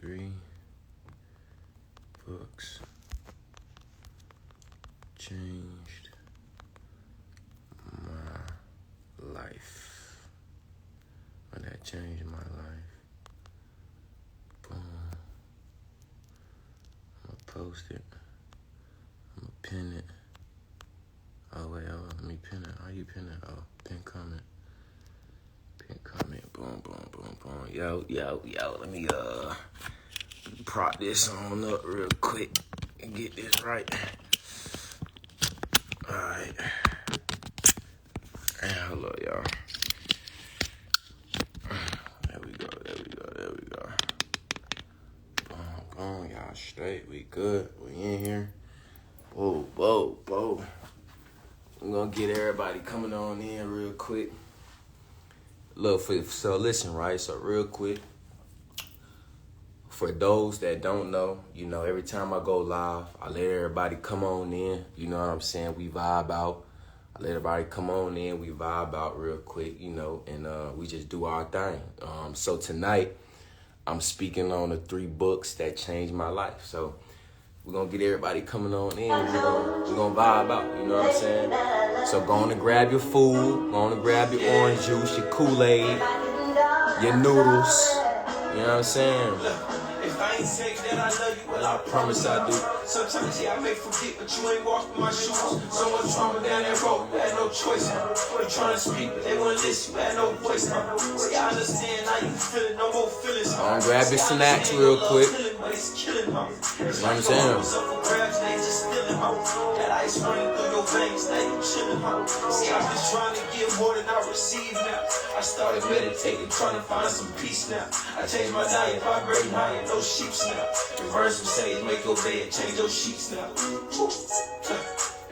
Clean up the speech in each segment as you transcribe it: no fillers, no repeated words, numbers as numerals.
3 books changed my life. When that changed my life, boom. I'm gonna post it. I'm gonna pin it. Oh wait, let me pin it. How you pin it? Oh, pin comment. Pin comment. Boom, boom, boom, boom. Yo. Let me prop this on up real quick and get this right. Alright. Hello, y'all. There we go. Boom, y'all straight. We good. We in here. Whoa. I'm gonna get everybody coming on in real quick. So listen, right? So real quick, for those that don't know, every time I go live, I let everybody come on in. You know what I'm saying? We vibe out. I let everybody come on in. We vibe out real quick, and we just do our thing. So tonight, I'm speaking on the 3 books that changed my life. So we're going to get everybody coming on in. We're gonna vibe out, you know what I'm saying? So go on and grab your food. Go on and grab your orange juice, your Kool-Aid, your noodles. You know what I'm saying? If I ain't say that I love you, well, I promise I do. Sometimes, I may forget, but you ain't walking my shoes. So much trauma down that road, you had no choice, huh? You trying to speak, but they wouldn't listen, you had no voice, huh? See, I understand how you feeling, no more feelings, huh? Grab your snacks real quick. But it's killing, huh? It's like saying. They just stealing, huh? That ice running through your veins, now you chilling, huh? See, I'm just trying to give more than I receive now. I started meditating, trying to find some peace now. I changed my diet, vibrating higher, no sheeps now. Reverse some sage, make your bed, change your sheets now.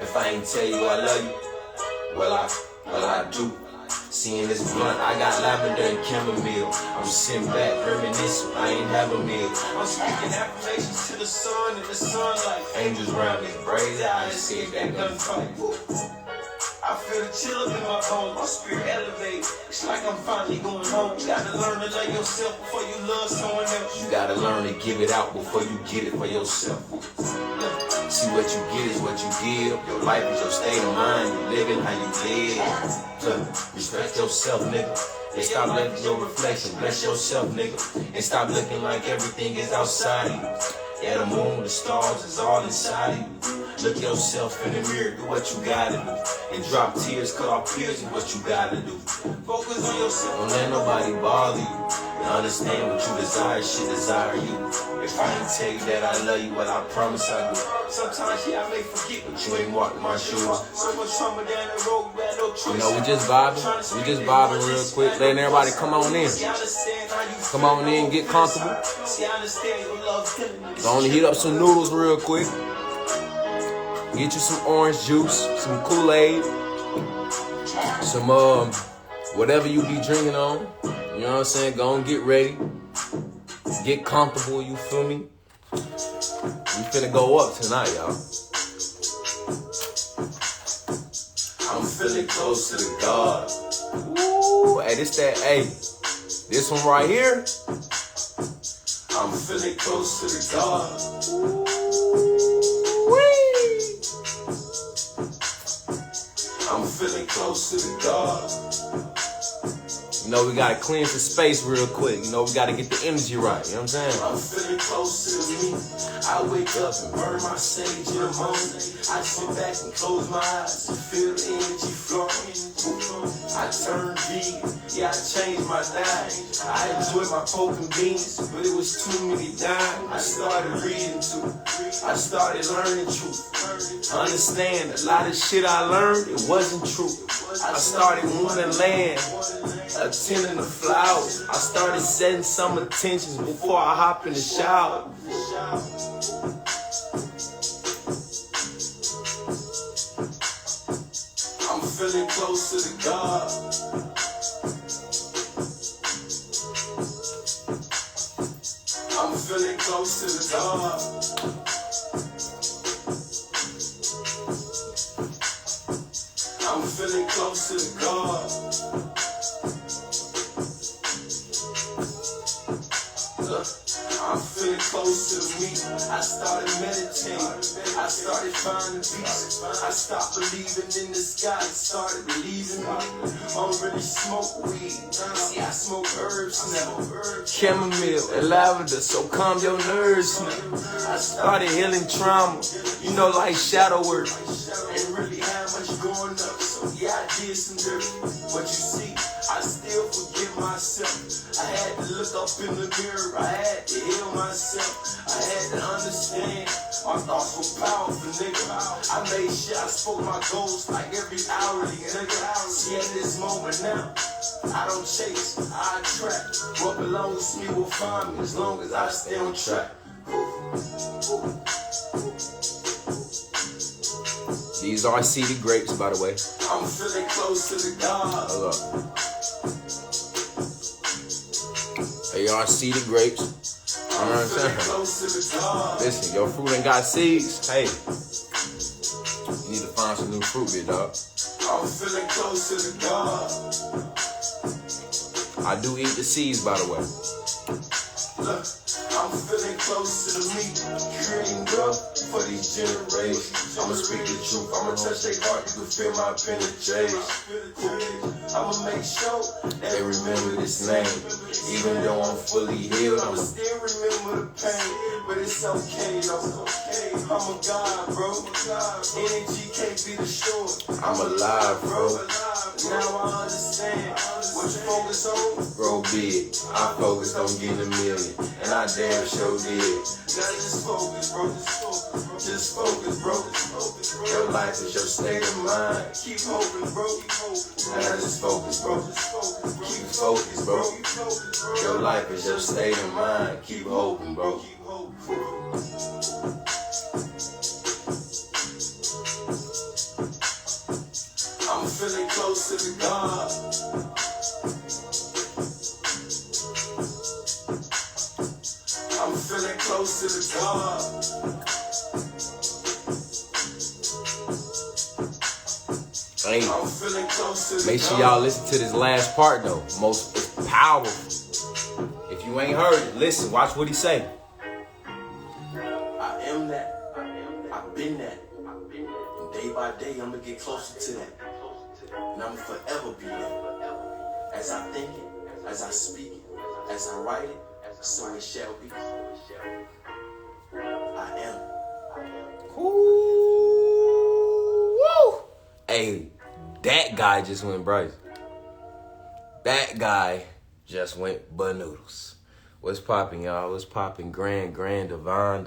If I ain't tell you I love you, well I do. Seeing this blunt, I got lavender and chamomile. I'm sitting back, reminiscing, I ain't have a meal. I'm speaking affirmations to the sun and the sunlight. Angels round me, braids out, escape that gunfight. I feel the chill up in my bones, my spirit elevates. It's like I'm finally going home. You gotta learn to love yourself before you love someone else. You gotta learn to give it out before you get it for yourself. See, what you get is what you give. Your life is your state of mind. You living how you live. Respect yourself, nigga. And stop letting your reflection bless yourself, nigga. And stop looking like everything is outside of you. Yeah, the moon, the stars is all inside of you. Look yourself in the mirror, do what you gotta do. And drop tears, cut off tears is what you gotta do. Focus on yourself, don't let nobody bother you. And understand what you desire, shit desire you. If I ain't tell you that I love you, well I promise I do. Sometimes, I may forget, but you ain't walking my shoes. So much trauma down the road, you had no choice. We just vibing real quick, letting everybody come on in. Come on in, get comfortable. Go on and heat up some noodles real quick. Get you some orange juice, some Kool-Aid, some whatever you be drinking on. You know what I'm saying? Go and get ready. Get comfortable, you feel me? We finna go up tonight, y'all. I'm feeling close to the God. Ooh, hey, this one right here. I'm feeling close to the God. I'm feeling close to the God. We gotta cleanse the space real quick. We gotta get the energy right. You know what I'm saying? I'm feeling close to me. I wake up and burn my sage in the morning. I sit back and close my eyes to feel the energy flowing. I turned vegan. Yeah, I changed my diet. I enjoyed my pork and beans, but it was too many dimes. I started reading too. I started learning truth. Understand a lot of shit I learned, it wasn't true. I started wanting land, attending the flowers. I started setting some intentions before I hop in the shower. I'm feeling close to the God. I'm feeling close to the God. I'm feeling close to the God. I'm feeling feeling closer to me. I started meditating. I started finding peace. I stopped believing in the sky. Started believing me. I don't really smoke weed. See, I smoke herbs now. Chamomile and lavender, so calm your nerves now. I started healing trauma, you know, like shadow work. Ain't really had much going up, so yeah, I did some dirt. But you see, I still forgive myself. I had to look up in the mirror, I had to heal myself. I had to understand my thoughts were powerful, nigga. I made sure I spoke my goals like every hourly, nigga. See, at this moment now, I don't chase, I attract. What belongs to me will find me as long as I stay on track. These are seeded grapes, by the way. I'm feeling close to the God. Hold up. They are seeded grapes. You know what I'm saying? Close to the God. Listen, your fruit ain't got seeds. Hey, you need to find some new fruit, big dog. I'm feeling close to the God. I do eat the seeds, by the way. Look, I'm feeling close to the meat, creating growth for these generations. I'ma speak the truth, I'ma touch their heart, you can feel my penetration. I'ma make sure they remember this name. Even though I'm fully healed, I'ma still remember the pain. But it's okay though, I'm a God, bro. Energy can't be destroyed. I'm alive, bro. Now I understand what you focus on. Grow big. I focused on getting a million, and I damn sure did. Now just focus, bro. Just focus, bro. Your life is your state of mind. Keep hoping, bro. Now just focus, bro. Keep focused, bro. Your life is your state of mind. Keep hoping, bro. I'm feeling close to the God. I'm feeling close to the God. Hey, I'm feeling close to the make sure God. y'all listen to this last part though. It's powerful. If you ain't heard it, listen, watch what he say. I am that. I've been that. And day by day, I'm gonna get closer to that. And I'm gonna forever be that. As I think it, as I speak it, as I write it, so it shall be. I am. Ooh, woo. Hey, that guy just went Bryce. That guy just went banoodles. What's popping, y'all? What's popping? Grand, divine.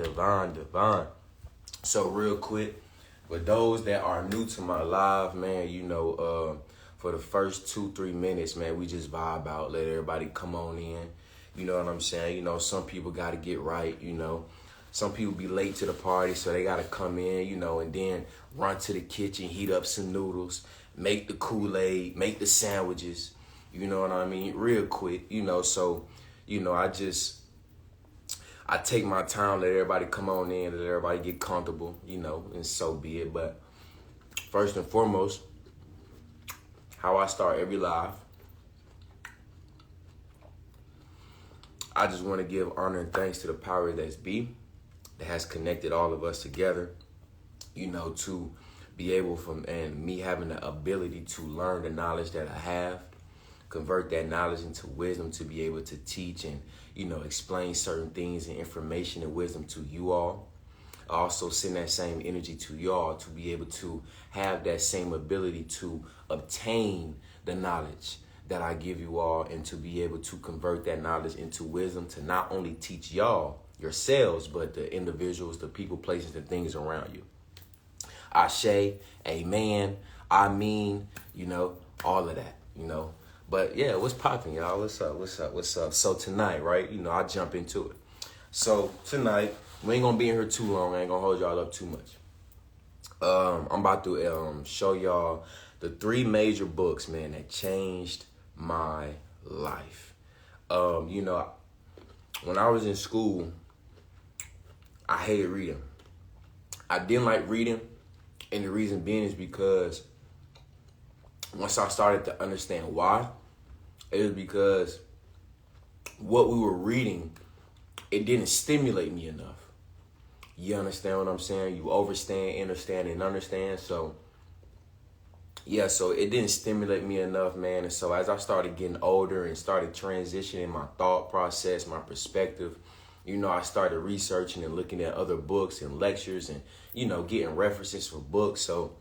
So real quick, for those that are new to my live, man, you know, for the first 2-3 minutes, man, we just vibe out, let everybody come on in. You know what I'm saying? You know, some people got to get right, you know. Some people be late to the party, so they got to come in, you know, and then run to the kitchen, heat up some noodles, make the Kool-Aid, make the sandwiches, you know what I mean? Real quick, you know, so, you know, I take my time, let everybody come on in, let everybody get comfortable, you know, and so be it. But first and foremost, how I start every live, I just want to give honor and thanks to the power that's be, that has connected all of us together, you know, to be able and me having the ability to learn the knowledge that I have, convert that knowledge into wisdom to be able to teach and, you know, explain certain things and information and wisdom to you all. I also send that same energy to y'all to be able to have that same ability to obtain the knowledge that I give you all and to be able to convert that knowledge into wisdom to not only teach y'all yourselves, but the individuals, the people, places, and things around you. Ashe, amen, I mean, you know, all of that, you know. But yeah, what's popping, y'all? What's up? So tonight, right, you know, I jump into it. So tonight, we ain't gonna be in here too long. I ain't gonna hold y'all up too much. I'm about to show y'all the 3 major books, man, that changed my life. You know, when I was in school, I hated reading. I didn't like reading, and the reason being is because once I started to understand why, it was because what we were reading it didn't stimulate me enough. You understand what I'm saying? You overstand, understand, and understand. So, yeah, so it didn't stimulate me enough, man. And so as I started getting older and started transitioning my thought process, my perspective, I started researching and looking at other books and lectures and, getting references for books. So,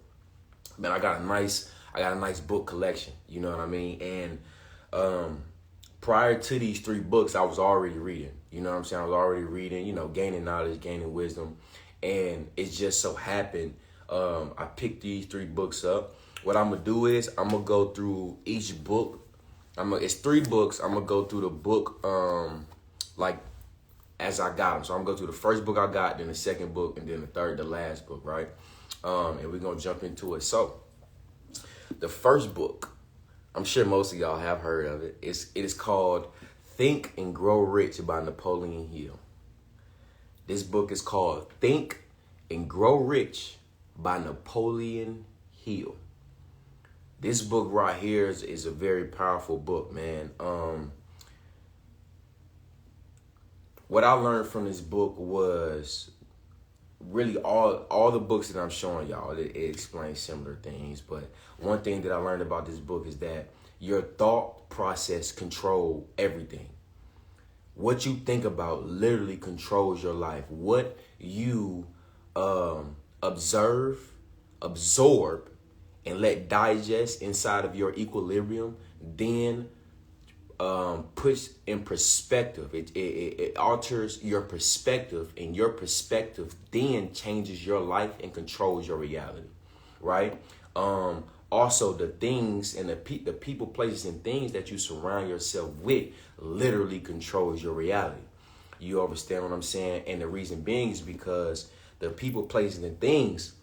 man, I got a nice book collection. You know what I mean? And prior to these 3 books, I was already reading. You know what I'm saying? I was already reading, gaining knowledge, gaining wisdom. And it just so happened I picked these 3 books up. What I'm going to do is I'm going to go through each book. It's 3 books. I'm going to go through the book like as I got them. So I'm going to go through the first book I got, then the second book, and then the last book, right? And we're going to jump into it. So the first book, I'm sure most of y'all have heard of it. It is called Think and Grow Rich by Napoleon Hill. This book is called Think and Grow Rich by Napoleon Hill. This book right here is a very powerful book, man. What I learned from this book was really all the books that I'm showing y'all, it explains similar things. But one thing that I learned about this book is that your thought process control everything. What you think about literally controls your life. What you absorb, and let digest inside of your equilibrium, then puts in perspective. It alters your perspective, and your perspective then changes your life and controls your reality, right? Also, the things and the people, places, and things that you surround yourself with literally controls your reality. You understand what I'm saying? And the reason being is because the people, places, and things,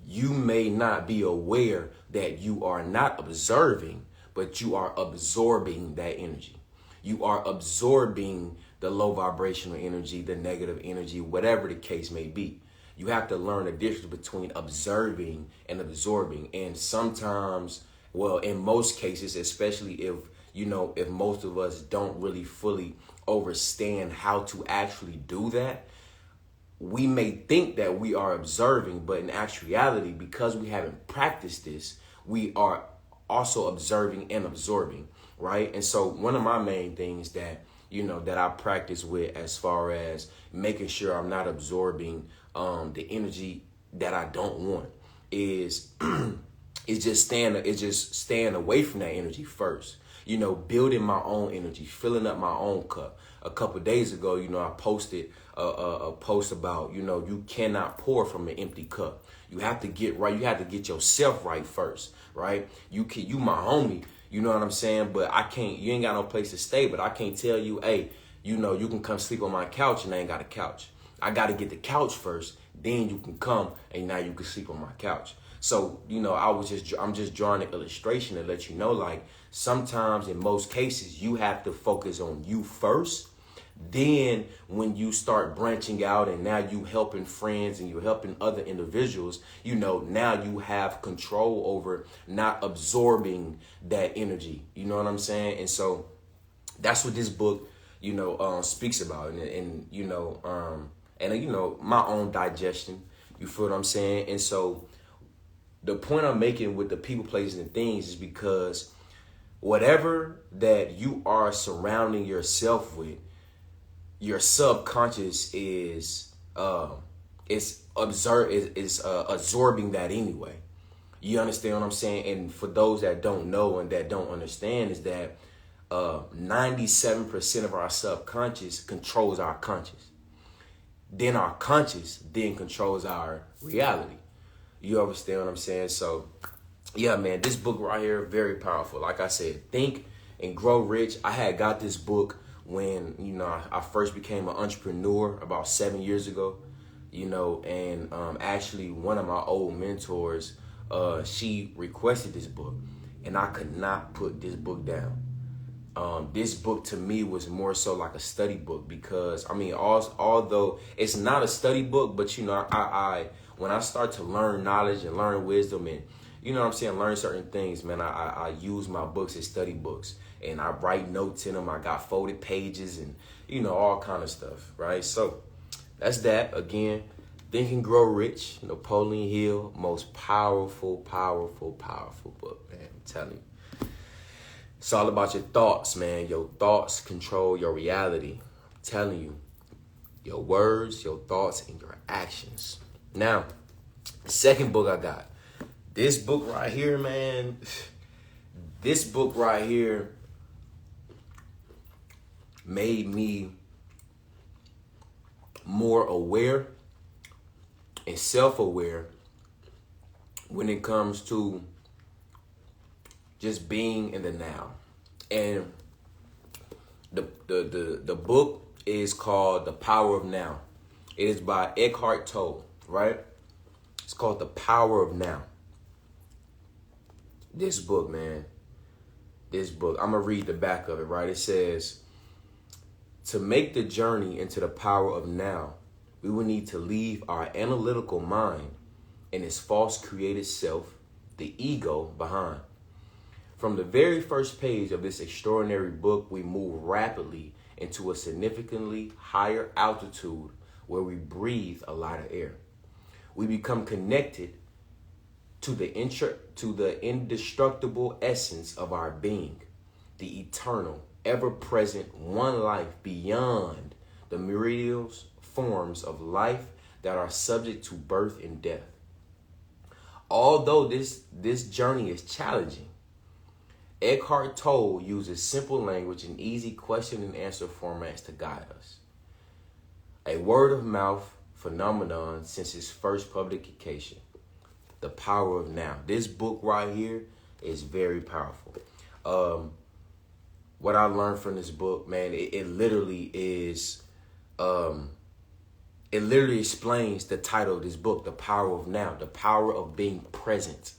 you may not be aware that you are not observing, but you are absorbing that energy. You are absorbing the low vibrational energy, the negative energy, whatever the case may be. You have to learn the difference between observing and absorbing. And sometimes, well, in most cases, especially if most of us don't really fully understand how to actually do that, we may think that we are observing, but in actuality, because we haven't practiced this, we are also observing and absorbing, right? And so one of my main things that I practice with, as far as making sure I'm not absorbing the energy that I don't want, is just staying away from that energy first. Building my own energy, filling up my own cup. A couple of days ago, I posted a post about, you cannot pour from an empty cup. You have to get right. You have to get yourself right first, right? You my homie, you know what I'm saying? But you ain't got no place to stay, but I can't tell you, hey, you can come sleep on my couch, and I ain't got a couch. I got to get the couch first, then you can come, and now you can sleep on my couch. So, I'm just drawing an illustration to let you know, like, sometimes in most cases, you have to focus on you first. Then when you start branching out and now you helping friends and you're helping other individuals, now you have control over not absorbing that energy. You know what I'm saying? And so that's what this book, speaks about. And my own digestion. You feel what I'm saying? And so the point I'm making with the people, places, and things is because whatever that you are surrounding yourself with, your subconscious is absorbing that anyway. You understand what I'm saying? And for those that don't know and that don't understand, is that 97% of our subconscious controls our conscious. Then our conscious then controls our reality. You understand what I'm saying? So, yeah, man, this book right here, very powerful. Like I said, Think and Grow Rich. I had got this book when, I first became an entrepreneur about 7 years ago, and actually one of my old mentors, she requested this book, and I could not put this book down. This book to me was more so like a study book, because although it's not a study book, but I when I start to learn knowledge and learn wisdom and learn certain things, man, I use my books as study books. and I write notes in them. I got folded pages and, you know, all kind of stuff, right? So that's that. Again, Think and Grow Rich, Napoleon Hill, most powerful book, man. I'm telling you. It's all about your thoughts, man. Your thoughts control your reality. I'm telling you. Your words, your thoughts, and your actions. Now, the second book I got. This book right here, man. This book right here made me more aware and self-aware when it comes to just being in the now. And the book is called The Power of Now. It is by Eckhart Tolle, right? It's called The Power of Now. This book, man. This book. I'm going to read the back of it, right? It says, to make the journey into the power of now, we will need to leave our analytical mind and its false created self, the ego, behind. From the very first page of this extraordinary book, we move rapidly into a significantly higher altitude where we breathe a lighter air. We become connected to the indestructible essence of our being, the eternal, ever-present one life beyond the myriad forms of life that are subject to birth and death. Although this journey is challenging, Eckhart Tolle uses simple language and easy question and answer formats to guide us. A word of mouth phenomenon since its first publication. The Power of Now. This book right here is very powerful. What I learned from this book, man, it literally is, it literally explains the title of this book, The Power of Now, the power of being present.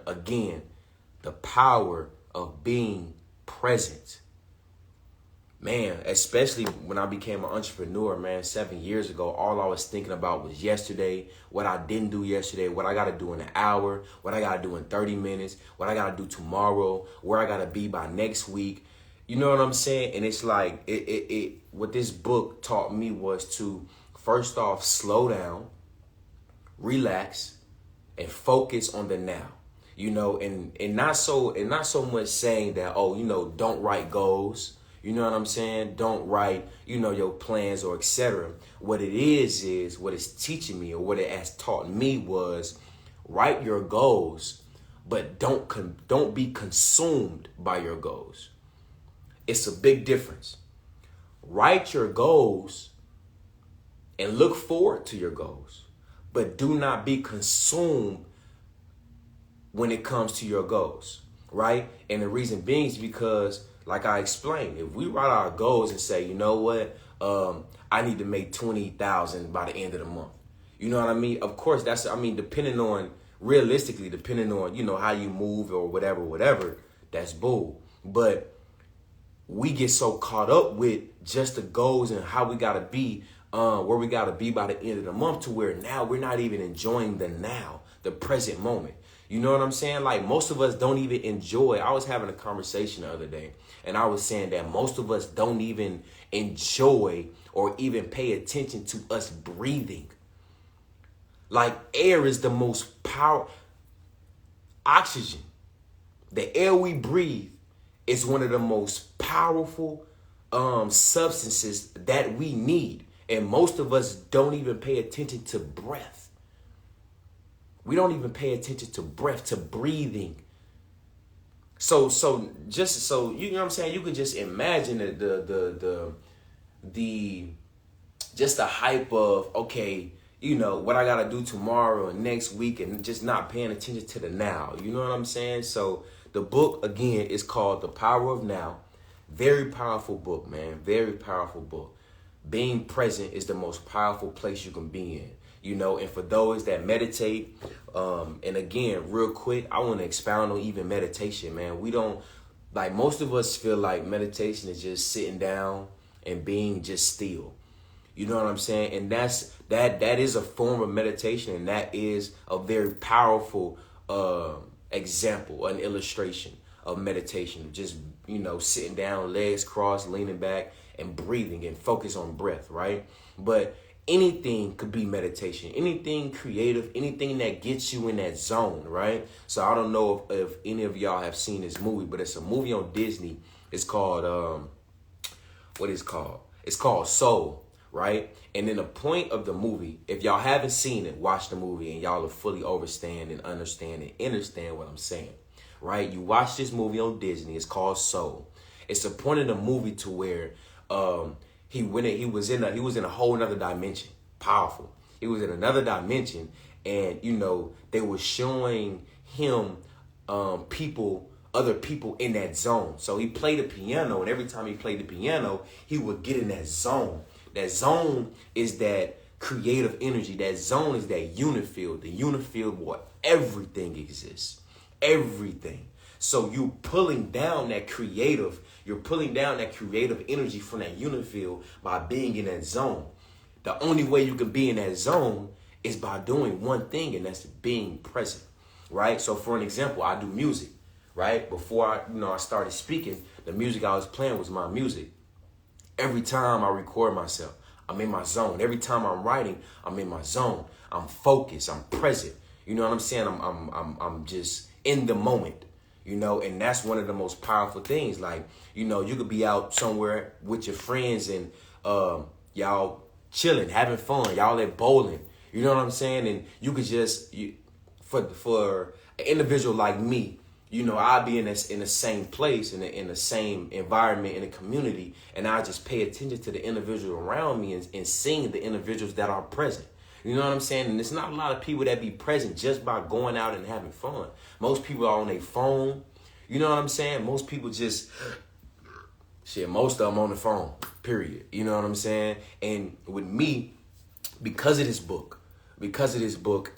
Again, the power of being present. Man, especially when I became an entrepreneur, man, 7 years ago, all I was thinking about was yesterday, what I didn't do yesterday, what I got to do in an hour, what I got to do in 30 minutes, what I got to do tomorrow, where I got to be by next week. You know what I'm saying? And it's like, what this book taught me was to, first off, slow down, relax, and focus on the now. You know, and not so much saying that, oh, you know, don't write goals. You know what I'm saying? Don't write, you know, your plans or etc. What it is what it's teaching me, or what it has taught me, was write your goals, but don't be consumed by your goals. It's a big difference. Write your goals and look forward to your goals, but do not be consumed when it comes to your goals, right? And the reason being is because, like I explained, if we write our goals and say, you know what, I need to make 20,000 by the end of the month. You know what I mean? Of course, depending on, realistically, depending on, you know, how you move or whatever, that's bull. But we get so caught up with just the goals and how we got to be, where we got to be by the end of the month, to where now we're not even enjoying the now, the present moment. You know what I'm saying? Like, most of us don't even enjoy. I was having a conversation the other day, and I was saying that most of us don't even enjoy or even pay attention to us breathing. Like, air is the most powerful. Oxygen, the air we breathe, is one of the most powerful substances that we need. And most of us don't even pay attention to breath. We don't even pay attention to breath, to breathing. So just so you know what I'm saying, you could just imagine the just the hype of, okay, you know, what I gotta do tomorrow and next week, and just not paying attention to the now. You know what I'm saying? So the book, again, is called The Power of Now. Very powerful book, man. Very powerful book. Being present is the most powerful place you can be in. You know, and for those that meditate, and again, real quick, I want to expound on even meditation, man. We don't, like, most of us feel like meditation is just sitting down and being just still. You know what I'm saying? And that is a form of meditation, and that is a very powerful example, an illustration of meditation. Just, sitting down, legs crossed, leaning back, and breathing and focus on breath, right? But anything could be meditation, anything creative, anything that gets you in that zone, right? So I don't know if any of y'all have seen this movie, but it's a movie on Disney. It's called, what is it called? It's called Soul, right? And then the point of the movie, if y'all haven't seen it, watch the movie and y'all will fully understand and understand what I'm saying, right? You watch this movie on Disney. It's called Soul. It's a point in the movie to where he was in a whole nother dimension. Powerful. He was in another dimension, and they were showing him other people in that zone. So he played the piano, and every time he played the piano, he would get in that zone. That zone is that creative energy. That zone is that unit field. The unit field where everything exists. Everything. So you're pulling down that creative energy from that unit field by being in that zone. The only way you can be in that zone is by doing one thing, and that's being present, right? So for an example, I do music, right? Before I started speaking, the music I was playing was my music. Every time I record myself, I'm in my zone. Every time I'm writing, I'm in my zone. I'm focused. I'm present. You know what I'm saying? I'm just in the moment. And that's one of the most powerful things. Like, you could be out somewhere with your friends and y'all chilling, having fun, y'all at bowling. You know what I'm saying? And you could just, for an individual like me, I'll be in the same place, in the same environment, in the community, and I just pay attention to the individual around me and seeing the individuals that are present. You know what I'm saying? And it's not a lot of people that be present just by going out and having fun. Most people are on their phone. You know what I'm saying? Most people most of them on the phone, period. You know what I'm saying? And with me, because of this book,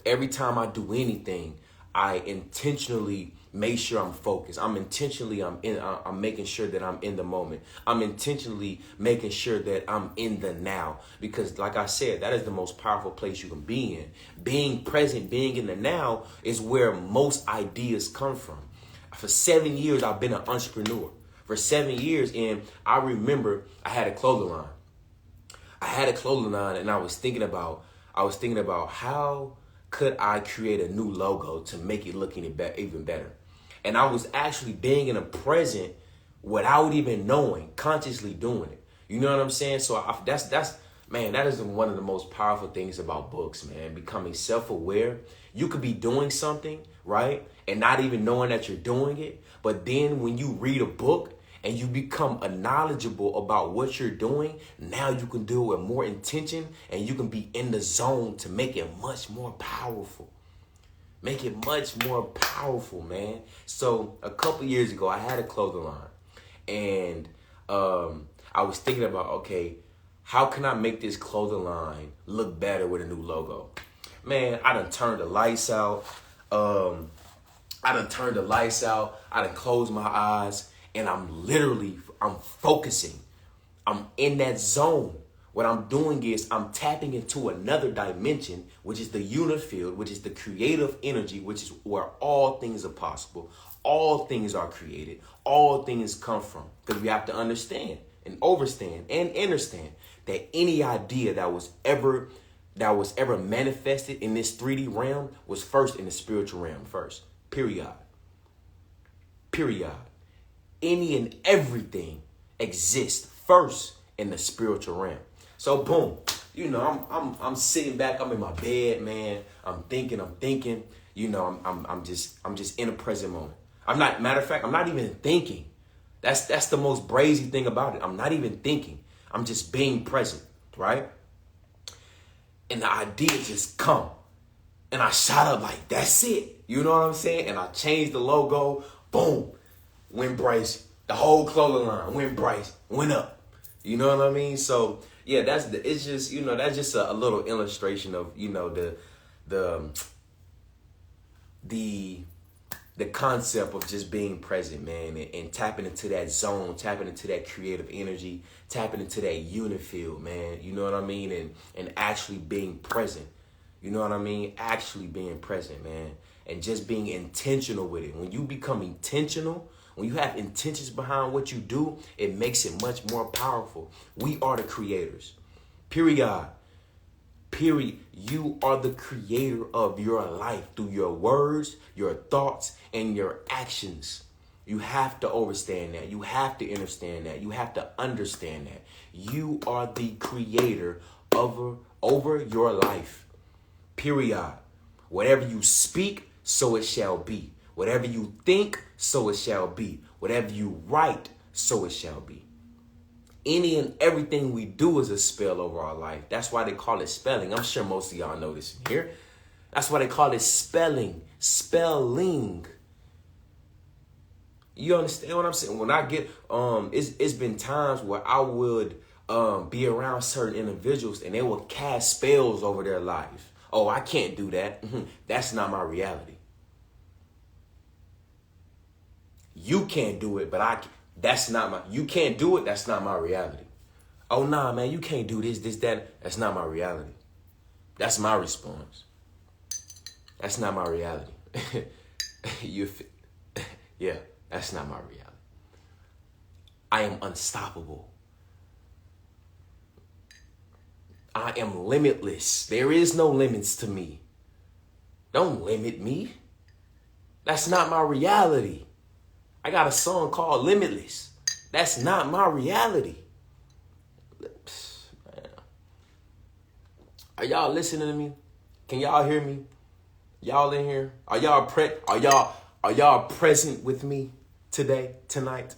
every time I do anything, I intentionally make sure I'm focused. I'm making sure that I'm in the moment. I'm intentionally making sure that I'm in the now. Because like I said, that is the most powerful place you can be in. Being present, being in the now is where most ideas come from. For 7 years, I've been an entrepreneur. For 7 years, and I remember I had a clothing line. And I was thinking about how could I create a new logo to make it look even better. And I was actually being in the present without even knowing, consciously doing it. You know what I'm saying? So that is one of the most powerful things about books, man. Becoming self-aware. You could be doing something, right? And not even knowing that you're doing it. But then when you read a book and you become knowledgeable about what you're doing, now you can do it with more intention and you can be in the zone to make it much more powerful. Make it much more powerful, man. So a couple years ago, I had a clothing line. And I was thinking about, okay, how can I make this clothing line look better with a new logo? Man, I done turned the lights out. I done closed my eyes. And I'm focusing. I'm in that zone. What I'm doing is I'm tapping into another dimension, which is the unit field, which is the creative energy, which is where all things are possible. All things are created. All things come from. Because we have to understand and understand that any idea that was ever manifested in this 3D realm was first in the spiritual realm first. Period. Any and everything exists first in the spiritual realm. So boom, I'm sitting back, I'm in my bed, man. I'm thinking. I'm just in a present moment. Matter of fact, I'm not even thinking. That's the most brazy thing about it. I'm not even thinking. I'm just being present, right? And the idea just come. And I shot up like, that's it. You know what I'm saying? And I changed the logo. Boom. Went Bryce. The whole clothing line went Bryce. Went up. You know what I mean? So yeah, that's just a little illustration of, the concept of just being present, man, and tapping into that zone, tapping into that creative energy, tapping into that unit field, man. You know what I mean? And actually being present. You know what I mean? Actually being present, man. And just being intentional with it. When you become intentional When you have intentions behind what you do, it makes it much more powerful. We are the creators. Period. Period. You are the creator of your life through your words, your thoughts, and your actions. You have to understand that. You have to understand that. You have to understand that. You are the creator over your life. Period. Whatever you speak, so it shall be. Whatever you think, so it shall be. Whatever you write, so it shall be. Any and everything we do is a spell over our life. That's why they call it spelling. I'm sure most of y'all know this in here. That's why they call it spelling. Spelling. You understand what I'm saying? When I get, it's been times where I would be around certain individuals and they will cast spells over their life. Oh, I can't do that. That's not my reality. You can't do it, but you can't do it. That's not my reality. Oh, nah, man, you can't do this, that. That's not my reality. That's my response. That's not my reality. Yeah. That's not my reality. I am unstoppable. I am limitless. There is no limits to me. Don't limit me. That's not my reality. I got a song called Limitless. That's not my reality. Man. Are y'all listening to me? Can y'all hear me? Y'all in here? Are y'all present with me? Tonight?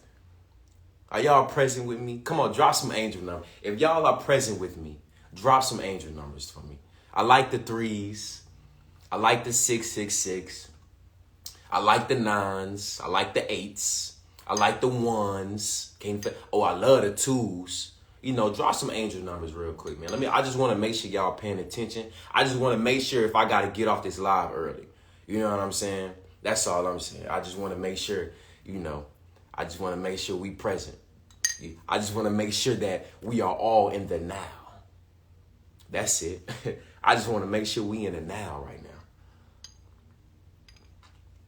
Are y'all present with me? Come on, drop some angel numbers. If y'all are present with me, drop some angel numbers for me. I like the 3s. I like the 666. I like the 9s. I like the 8s. I like the 1s. I love the 2s. You know, drop some angel numbers real quick, man. I just want to make sure y'all paying attention. I just want to make sure if I got to get off this live early. You know what I'm saying? That's all I'm saying. I just want to make sure. I just want to make sure we present. I just want to make sure that we are all in the now. That's it. I just want to make sure we in the now right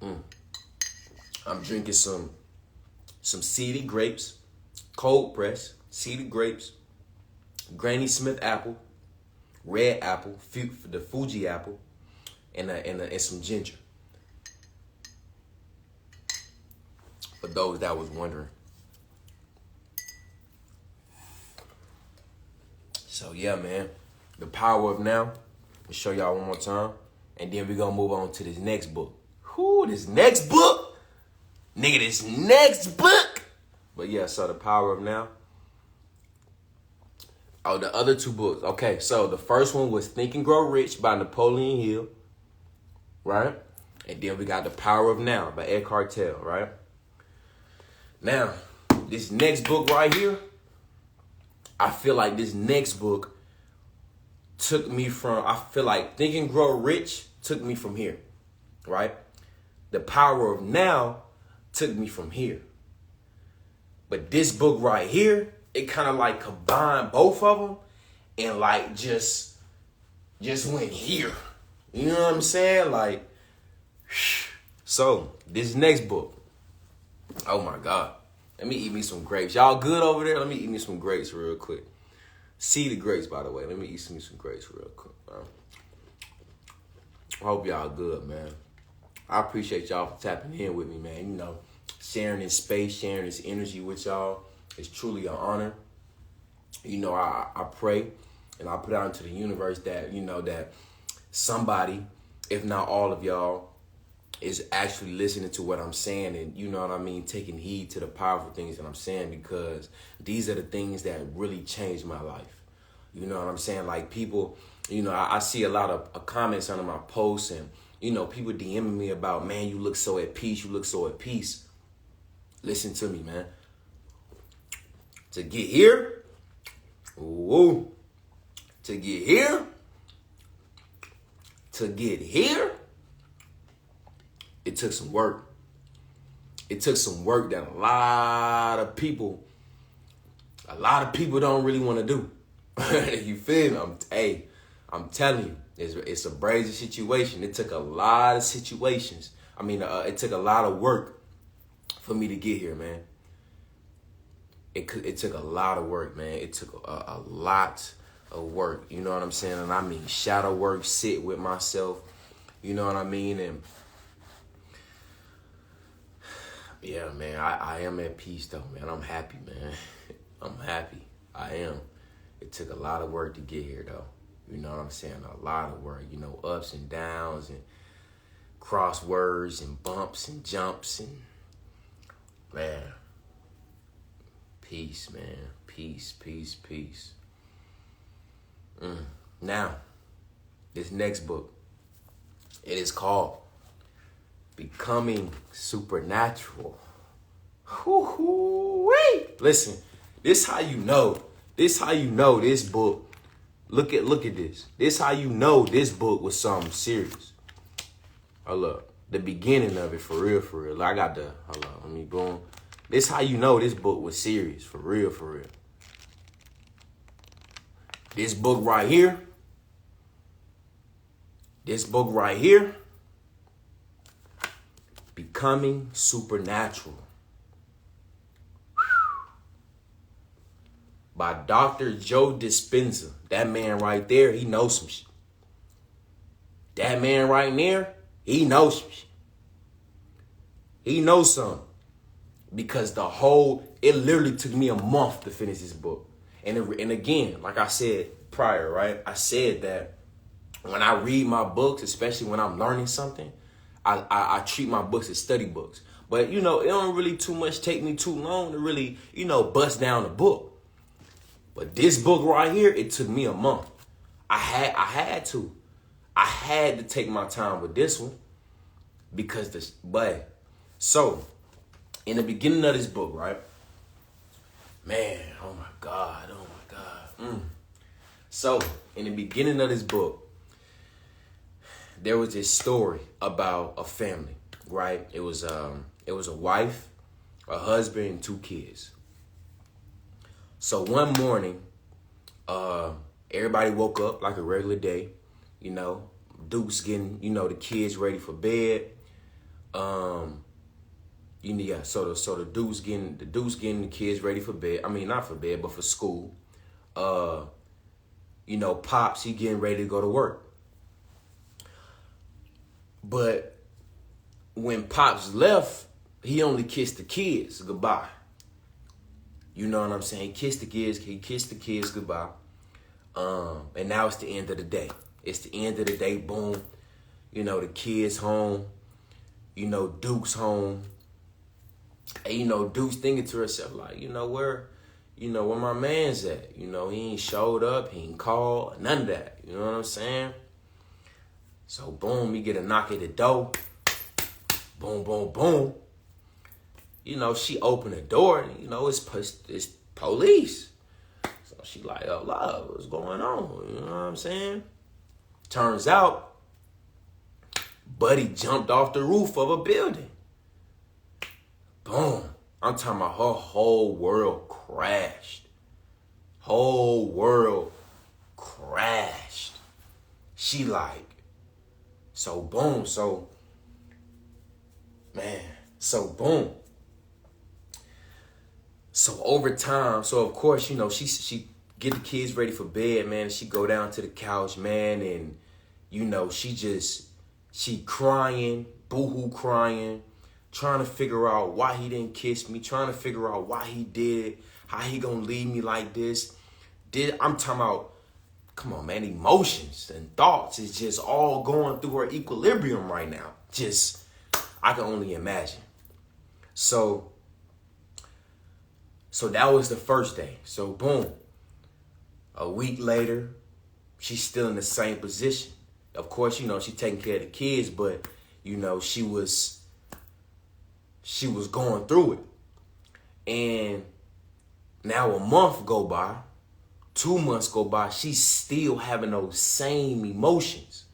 now. I'm drinking some seeded grapes, cold press, seeded grapes, Granny Smith apple, red apple, the Fuji apple, and some ginger. For those that was wondering. So yeah, man. The power of now. I'll show y'all one more time. And then we're gonna move on to this next book. This next book? Nigga, this next book. But yeah, so the power of now. Oh, the other 2 books. Okay, so the first one was Think and Grow Rich by Napoleon Hill. Right? And then we got The Power of Now by Eckhart Tolle, right? Now, this next book right here, I feel like this next book took me from, I feel like Think and Grow Rich took me from here, right? The Power of Now took me from here. But this book right here, it kind of like combined both of them and like just went here. You know what I'm saying? Like, so this next book. Oh my God. Let me eat me some grapes. Y'all good over there? Let me eat me some grapes real quick. See the grapes, by the way. Let me eat me some grapes real quick. I hope y'all good, man. I appreciate y'all for tapping in with me, man. You know, sharing this space, sharing this energy with y'all. It's truly an honor. You know, I pray and I put out into the universe that, you know, that somebody, if not all of y'all, is actually listening to what I'm saying and, you know what I mean, taking heed to the powerful things that I'm saying, because these are the things that really changed my life. You know what I'm saying? Like people, you know, I see a lot of comments under my posts and, you know, people DMing me about, man, you look so at peace. You look so at peace. Listen to me, man. To get here, whoa, to get here, it took some work. It took some work that a lot of people don't really want to do. You feel me? I'm telling you, it's a crazy situation. It took a lot of situations. I mean, it took a lot of work for me to get here, man. It took a lot of work, man. It took a lot of work. You know what I'm saying? And I mean shadow work, sit with myself. You know what I mean? And yeah, man, I am at peace though, man. I'm happy, man. I'm happy. I am. It took a lot of work to get here though. You know what I'm saying? A lot of work, you know, ups and downs and crosswords and bumps and jumps and man. Peace, man. Peace, peace, peace. Now, this next book, it is called Becoming Supernatural. Woo-hoo-wee. Listen, this how you know. This how you know this book. Look at this. This how you know this book was something serious. Hold up. The beginning of it, for real, for real. I got the, hold up, let me boom. This how you know this book was serious, for real, for real. This book right here. This book right here. Becoming Supernatural. By Dr. Joe Dispenza. That man right there, he knows some shit. That man right there, he knows some shit. He knows something. Because it literally took me a month to finish this book. And again, like I said prior, right? I said that when I read my books, especially when I'm learning something, I treat my books as study books. But, you know, it don't really too much take me too long to really, you know, bust down a book. But this book right here, it took me a month. I had to take my time with this one because so in the beginning of this book, right? Man, oh my God. So in the beginning of this book, there was this story about a family, right? It was a wife, a husband, and 2 kids. So one morning, everybody woke up like a regular day, you know, Duke's getting, you know, the kids ready for bed. So the Duke's getting the kids ready for bed. I mean, not for bed, but for school. You know, Pops, he getting ready to go to work. But when Pops left, he only kissed the kids goodbye. You know what I'm saying? He kissed the kids goodbye. And now it's the end of the day. It's the end of the day, boom. You know, the kids home. You know, Duke's home. And, you know, Duke's thinking to herself, like, where my man's at? You know, he ain't showed up, he ain't called, none of that. You know what I'm saying? So, boom, you get a knock at the door. Boom, boom, boom. You know, she opened the door and, you know, it's police. So she like, oh, love, what's going on? You know what I'm saying? Turns out, Buddy jumped off the roof of a building. Boom. I'm talking about her whole world crashed. Whole world crashed. She like, so boom, so boom. So over time, so of course, you know, she get the kids ready for bed, man. She go down to the couch, man, and, you know, she crying, boo-hoo crying, trying to figure out why he didn't kiss me, trying to figure out why he did, how he gonna leave me like this. I'm talking about, come on, man, emotions and thoughts is just all going through her equilibrium right now. Just, I can only imagine. So that was the first day. So boom, a week later, she's still in the same position. Of course, you know, she's taking care of the kids, but, you know, she was going through it. And now a month go by, 2 months go by, she's still having those same emotions.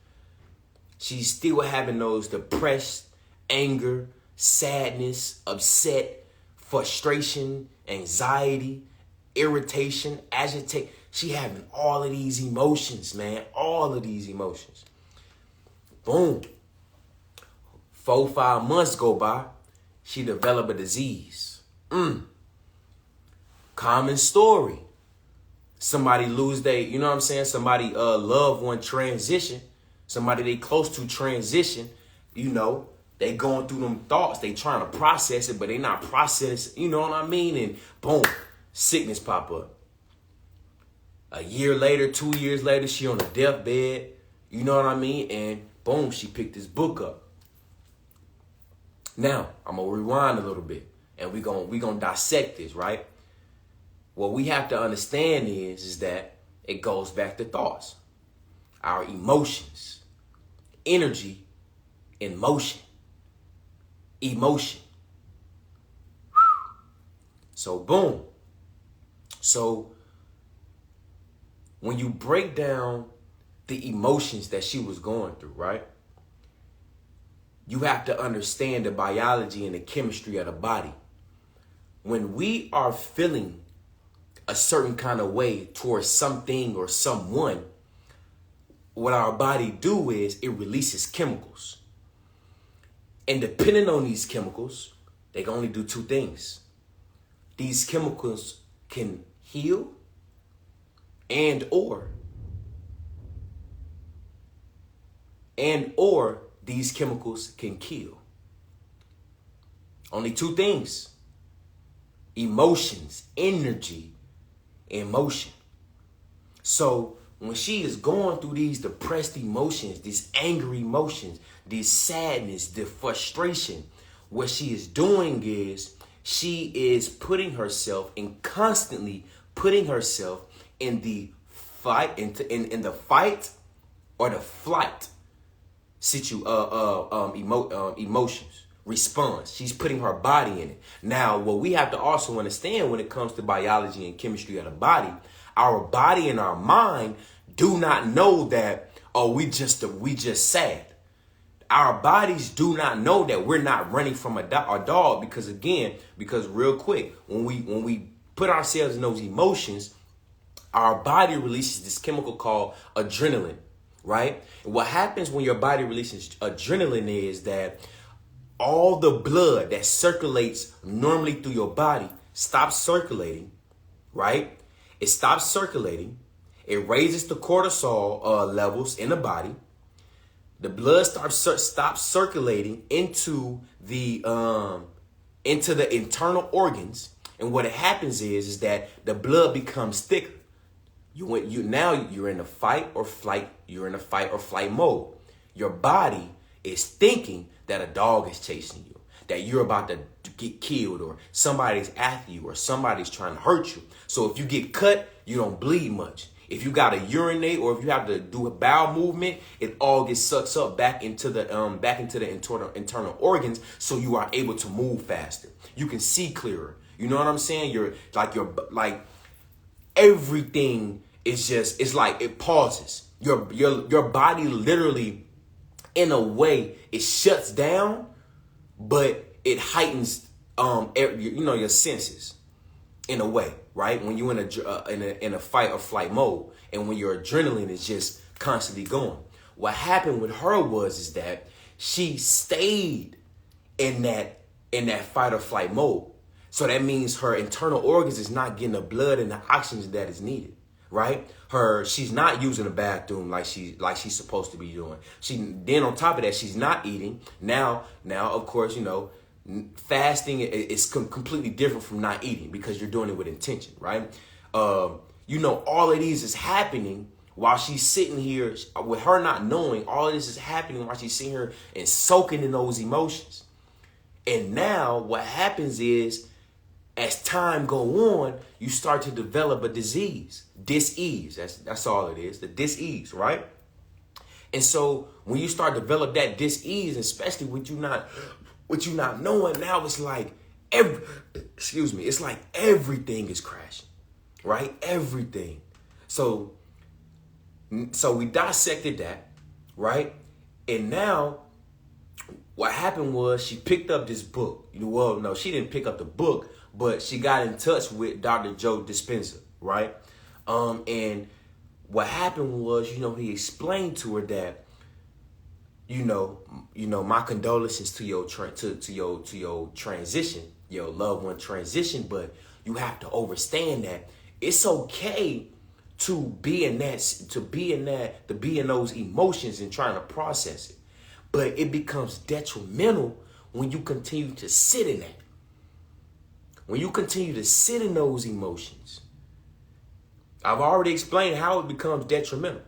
She's still having those depressed, anger, sadness, upset, frustration, anxiety, irritation, agitation. She having all of these emotions, man. All of these emotions. Boom. 4-5 months go by. she developed a disease. Common story. Somebody lose you know what I'm saying? Somebody loved one transition. Somebody they close to transition. You know, they going through them thoughts. They trying to process it, but they not processing. You know what I mean? And boom, sickness pop up. A year later, 2 years later, she on a deathbed. You know what I mean? And boom, she picked this book up. Now, I'm going to rewind a little bit. And we gonna dissect this, right? What we have to understand is that it goes back to thoughts. Our emotions. Energy in motion. Emotion. So, boom. So, when you break down the emotions that she was going through, right? You have to understand the biology and the chemistry of the body. When we are feeling a certain kind of way towards something or someone, what our body do is it releases chemicals. And depending on these chemicals, they can only do two things. These chemicals can heal and or these chemicals can kill. Only two things. Emotions, energy, and motion. So when she is going through these depressed emotions, these angry emotions, this sadness, the frustration, what she is doing is she is putting herself and constantly putting herself in the fight, in the fight or the flight emotions, response. She's putting her body in it. Now, what we have to also understand when it comes to biology and chemistry of the body, our body and our mind do not know that, oh, we just sad. Our bodies do not know that we're not running from a dog because real quick, when we put ourselves in those emotions, our body releases this chemical called adrenaline, right? And what happens when your body releases adrenaline is that all the blood that circulates normally through your body stops circulating, right? It stops circulating. It raises the cortisol levels in the body. The blood stops circulating into the internal organs, and what happens is that the blood becomes thicker. Now you're in a fight or flight. You're in a fight or flight mode. Your body is thinking that a dog is chasing you, that you're about to get killed, or somebody's after you, or somebody's trying to hurt you. So if you get cut, you don't bleed much. If you got to urinate or if you have to do a bowel movement, it all gets sucked up back into the internal organs, so you are able to move faster. You can see clearer. You know what I'm saying? You're like everything is just, it's like it pauses. Your body literally, in a way, it shuts down, but it heightens your senses in a way, right? When you're in a fight or flight mode, and when your adrenaline is just constantly going. What happened with her is that she stayed in that fight or flight mode. So that means her internal organs is not getting the blood and the oxygen that is needed, right? She's not using the bathroom like she's supposed to be doing. Then on top of that, she's not eating. Now of course, fasting is completely different from not eating because you're doing it with intention, right? All of these is happening while she's sitting here with her not knowing. All of this is happening while she's sitting here and soaking in those emotions. And now what happens is, as time go on, you start to develop a dis-ease. That's all it is, the dis-ease, right? And so when you start to develop that dis-ease, especially with you not knowing, now it's like it's like everything is crashing, right? Everything. So we dissected that, right? And now what happened was she picked up this book. Well, no, she didn't pick up the book, but she got in touch with Dr. Joe Dispenza, right? And what happened was, he explained to her that, my condolences to your to your transition, your loved one transition. But you have to understand that it's okay to be in those emotions and trying to process it. But it becomes detrimental when you continue to sit in that. When you continue to sit in those emotions. I've already explained how it becomes detrimental.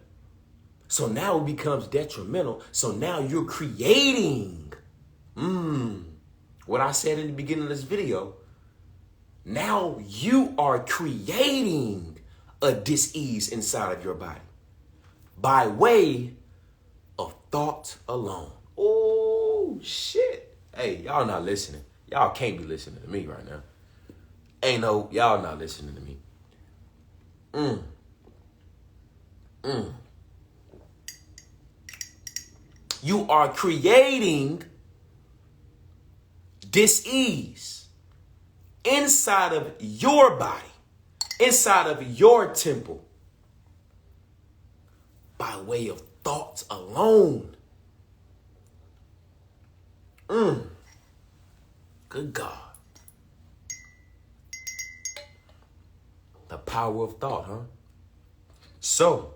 So now it becomes detrimental. So now you're creating what I said in the beginning of this video. Now you are creating a dis-ease inside of your body by way of thought alone. Oh, shit. Hey, y'all not listening. Y'all can't be listening to me right now. Y'all not listening to me. You are creating dis-ease inside of your body, inside of your temple, by way of thoughts alone. Good God. The power of thought, huh? So,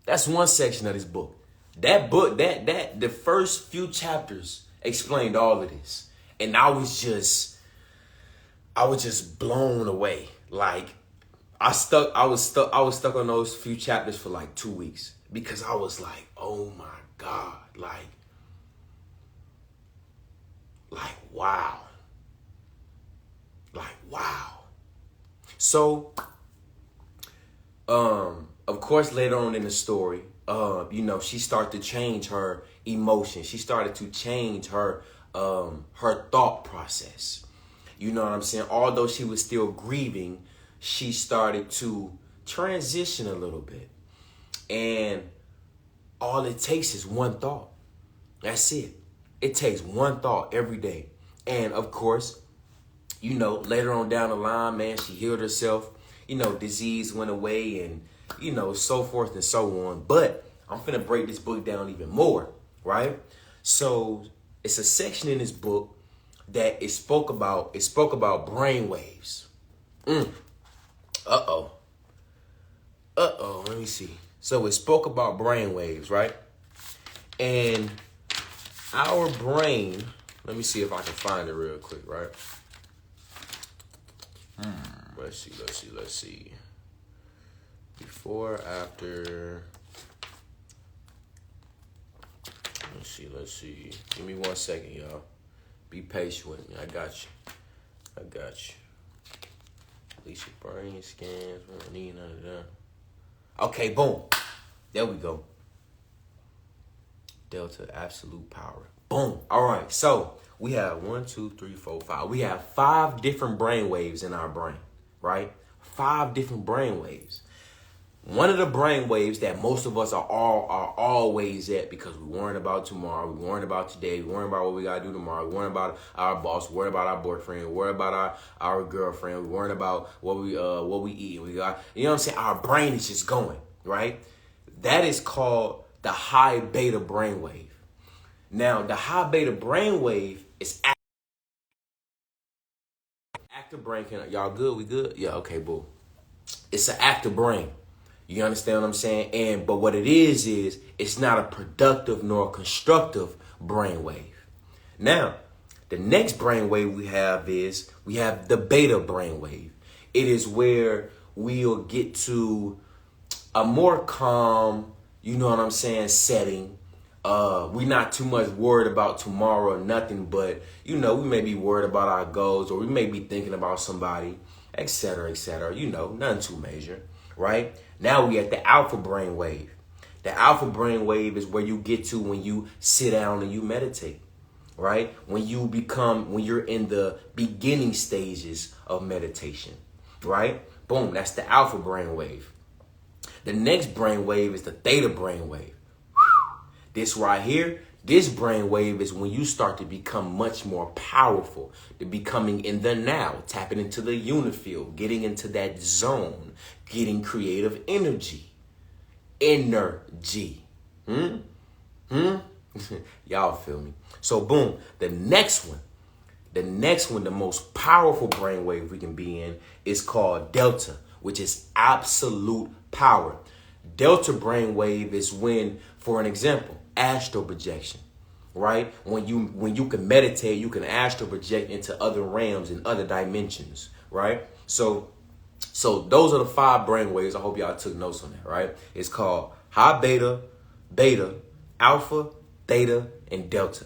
that's one section of this book. That book, the first few chapters explained all of this. And I was just blown away. Like, I was stuck on those few chapters for like 2 weeks because I was like, oh my God, like wow. Like, wow. So, of course, later on in the story, she started to change her emotions. She started to change her thought process. You know what I'm saying? Although she was still grieving, she started to transition a little bit. And all it takes is one thought. That's it. It takes one thought every day. And of course, later on down the line, man, she healed herself. Disease went away and, so forth and so on. But I'm finna break this book down even more, right? So it's a section in this book that it spoke about brainwaves. Uh-oh, let me see. So it spoke about brainwaves, right? And our brain, let me see if I can find it real quick, right? Let's see. Before, after. Let's see. Give me 1 second, y'all. Be patient with me. I got you. At least your brain scans. We don't need none of that. Okay, boom. There we go. Delta absolute power. Boom. All right. So we have 1, 2, 3, 4, 5. We have 5 different brain waves in our brain, right? 5 different brain waves. One of the brain waves that most of us are always at because we're worrying about tomorrow, we're worrying about today, we're worrying about what we gotta do tomorrow, we're worrying about our boss, we're worrying about our boyfriend, we're worrying about our girlfriend, we're worrying about what we eat. We got, you know what I'm saying? Our brain is just going, right? That is called the high beta brain wave. Now, the high beta brain wave is active brain. Y'all good? We good? Yeah, okay, boo. It's an active brain. You understand what I'm saying? But what it is it's not a productive nor a constructive brainwave. Now, the next brainwave we have the beta brainwave. It is where we'll get to a more calm, you know what I'm saying, setting. We're not too much worried about tomorrow or nothing, but we may be worried about our goals or we may be thinking about somebody, et cetera, nothing too major, right? Now we at the alpha brain wave. The alpha brain wave is where you get to when you sit down and you meditate, right? When you're in the beginning stages of meditation, right? Boom, that's the alpha brain wave. The next brain wave is the theta brain wave. This right here, this brain wave is when you start to become much more powerful, to becoming in the now, tapping into the unifield, getting into that zone, getting creative energy. Y'all feel me? So boom, the next one, the most powerful brainwave we can be in is called delta, which is absolute power. Delta brainwave is when, for an example, astral projection, right? When you can meditate, you can astral project into other realms and other dimensions, right? So those are the 5 brainwaves. I hope y'all took notes on that, right? It's called high beta, beta, alpha, theta, and delta.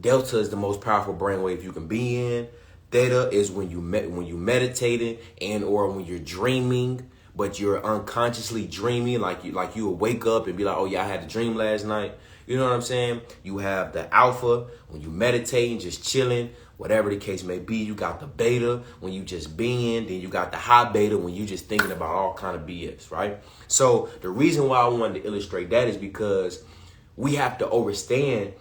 Delta is the most powerful brainwave you can be in. Theta is when you meditating and or when you're dreaming, but you're unconsciously dreaming, like you will wake up and be like, oh yeah, I had a dream last night. You know what I'm saying? You have the alpha when you meditating, just chilling, whatever the case may be. You got the beta when you just being, then you got the high beta when you just thinking about all kind of BS, right? So the reason why I wanted to illustrate that is because we have to understand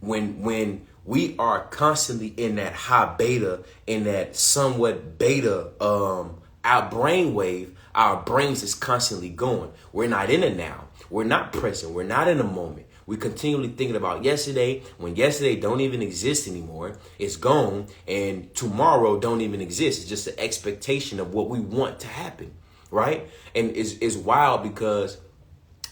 when we are constantly in that high beta, in that somewhat beta, our brainwave, our brains is constantly going. We're not in it now. We're not present. We're not in the moment. We're continually thinking about yesterday, when yesterday don't even exist anymore. It's gone, and tomorrow don't even exist. It's just an expectation of what we want to happen, right? And it's wild because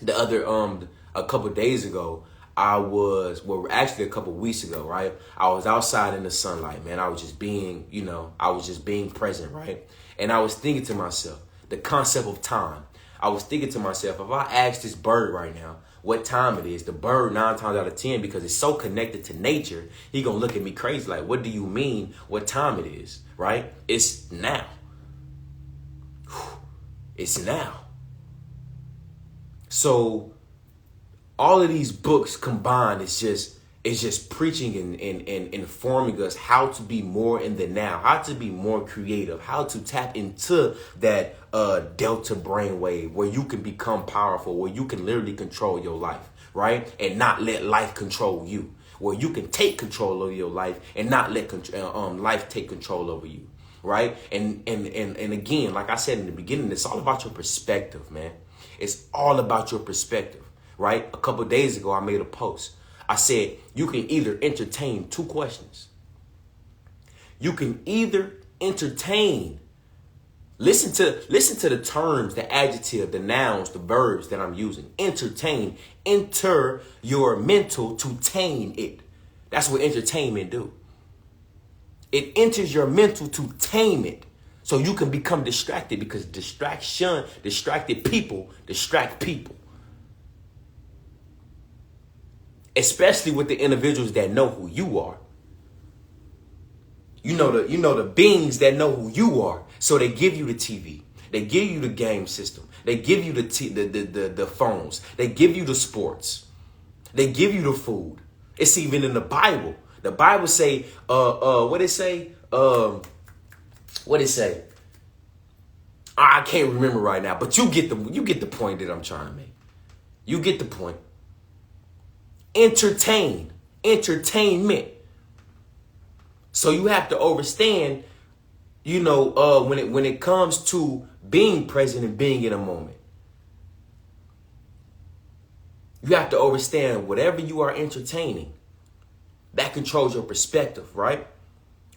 the other a couple of days ago, actually a couple of weeks ago, right? I was outside in the sunlight, man. I was just being, present, right? And I was thinking to myself, the concept of time. I was thinking to myself, if I ask this bird right now what time it is, the bird 9 times out of 10, because it's so connected to nature, he gonna look at me crazy like, what do you mean what time it is, right? It's now. It's now. So all of these books combined is just preaching and informing us how to be more in the now, how to be more creative, how to tap into that delta brainwave where you can become powerful, where you can literally control your life, right? And not let life control you, where you can take control over your life and not let life take control over you, right? And again, like I said in the beginning, it's all about your perspective, man. It's all about your perspective, right? A couple of days ago, I made a post. I said, you can either entertain 2 questions. You can either entertain, listen to the terms, the adjective, the nouns, the verbs that I'm using. Entertain, enter your mental to tame it. That's what entertainment do. It enters your mental to tame it. So you can become distracted, because distracted people distract people. Especially with the individuals that know who you are. You know the beings that know who you are. So they give you the TV. They give you the game system. They give you the phones. They give you the sports. They give you the food. It's even in the Bible. The Bible say, what it say? What it say? I can't remember right now, but you get the point that I'm trying to make. You get the point. Entertainment. So you have to understand, when it comes to being present and being in a moment, you have to understand whatever you are entertaining, that controls your perspective, right?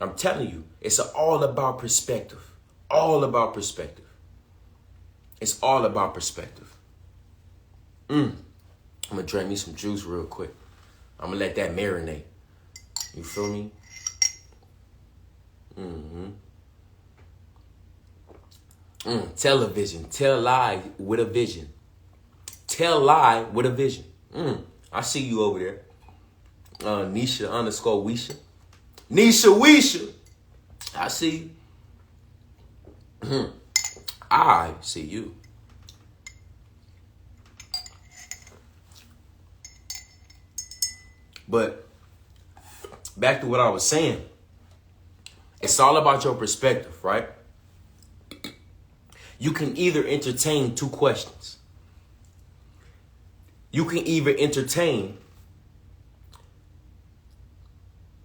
I'm telling you, it's all about perspective. All about perspective. It's all about perspective. I'm going to drink me some juice real quick. I'm going to let that marinate. You feel me? Television. Tell lie with a vision. Tell lie with a vision. I see you over there. Nisha _ Weisha. Nisha Weisha. I see you. I see you. But back to what I was saying. It's all about your perspective, right? You can either entertain 2 questions. You can either entertain,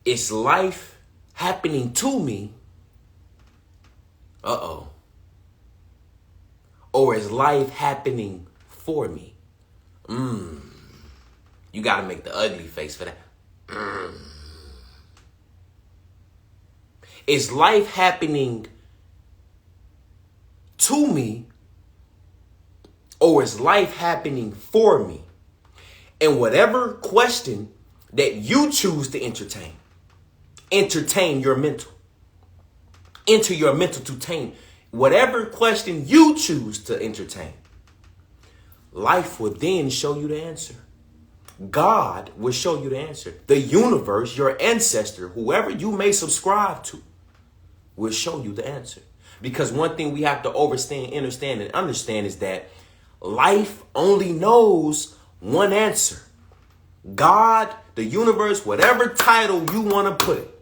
is life happening to me? Or is life happening for me? You got to make the ugly face for that. Is life happening to me, or is life happening for me? And whatever question that you choose to entertain your mental. Enter your mental to tame. Whatever question you choose to entertain, life will then show you the answer. God will show you the answer. The universe, your ancestor, whoever you may subscribe to, will show you the answer. Because one thing we have to understand is that life only knows one answer. God, the universe, whatever title you want to put it,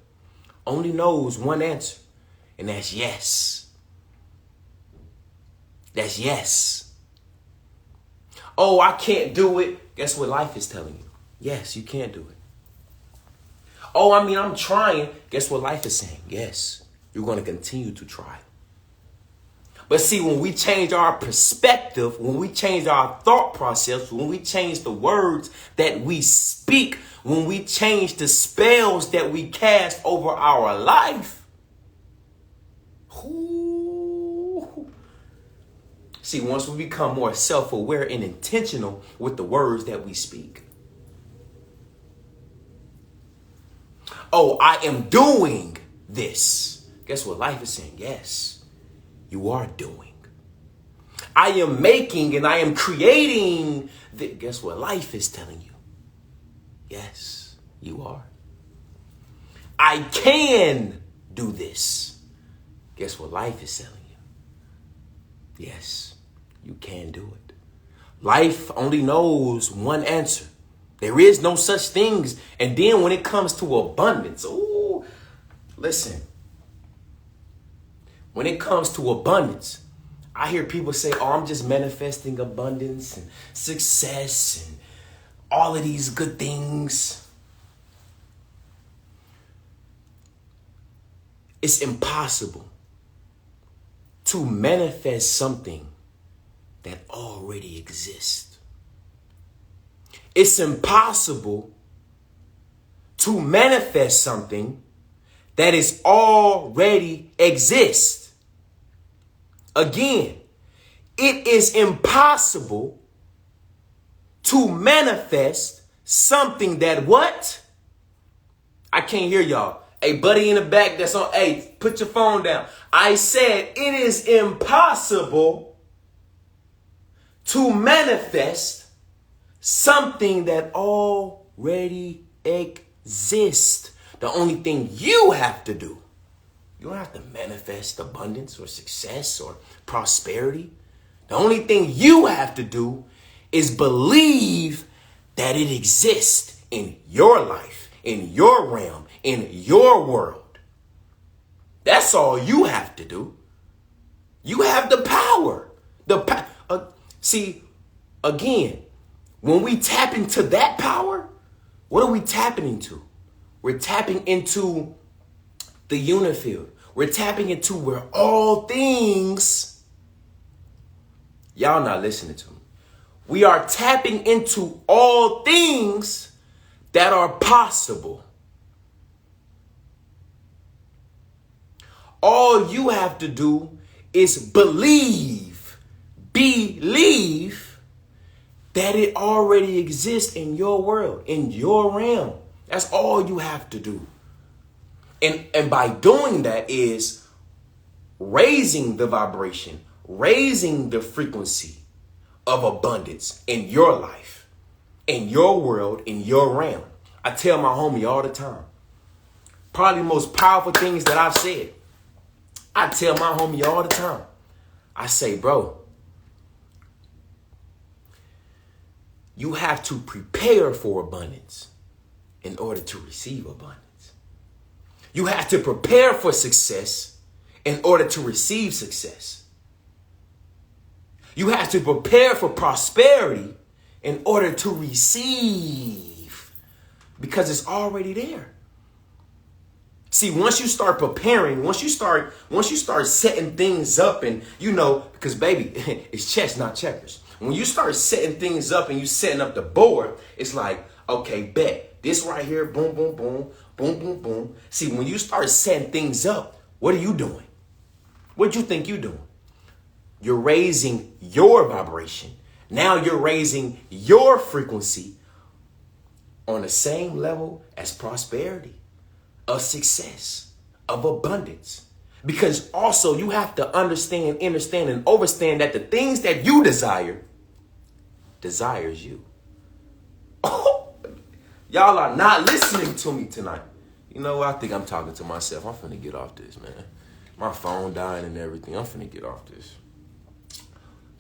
only knows one answer. And that's yes. That's yes. Oh, I can't do it. Guess what life is telling you? Yes, you can't do it. Oh, I'm trying. Guess what life is saying? Yes, you're going to continue to try. But see, when we change our perspective, when we change our thought process, when we change the words that we speak, when we change the spells that we cast over our life, see, once we become more self-aware and intentional with the words that we speak. Oh, I am doing this. Guess what life is saying? Yes, you are doing. I am making and I am creating. Guess what life is telling you? Yes, you are. I can do this. Guess what life is telling you? Yes, you can do it. Life only knows one answer. There is no such things. And then when it comes to abundance, listen. When it comes to abundance, I hear people say, oh, I'm just manifesting abundance and success and all of these good things. It's impossible to manifest something that already exists. It's impossible to manifest something that is already exists. Again, it is impossible to manifest something that what? I can't hear y'all. Hey, buddy in the back that's on, hey, put your phone down. I said it is impossible to manifest something that already exists. The only thing you have to do, you don't have to manifest abundance or success or prosperity. The only thing you have to do is believe that it exists in your life, in your realm, in your world. That's all you have to do. You have the power. See, again, when we tap into that power, what are we tapping into? We're tapping into the unifield. We're tapping into where all things, y'all not listening to me. We are tapping into all things that are possible. All you have to do is believe that it already exists in your world, in your realm. That's all you have to do. And by doing that is raising the vibration, raising the frequency of abundance in your life, in your world, in your realm. I tell my homie all the time, probably the most powerful things that I've said. I tell my homie all the time. I say, bro, you have to prepare for abundance in order to receive abundance. You have to prepare for success in order to receive success. You have to prepare for prosperity in order to receive, because it's already there. See, once you start preparing, once you start setting things up, and because baby, it's chess, not checkers. When you start setting things up and you setting up the board, it's like, okay, bet. This right here, boom, boom, boom, boom, boom, boom. See, when you start setting things up, what are you doing? What do you think you're doing? You're raising your vibration. Now you're raising your frequency on the same level as prosperity, of success, of abundance. Because also you have to understand, and understand that the things that you desires you. Oh, y'all are not listening to me tonight. You know what? I think I'm talking to myself. I'm finna get off this, man. My phone dying and everything. I'm finna get off this.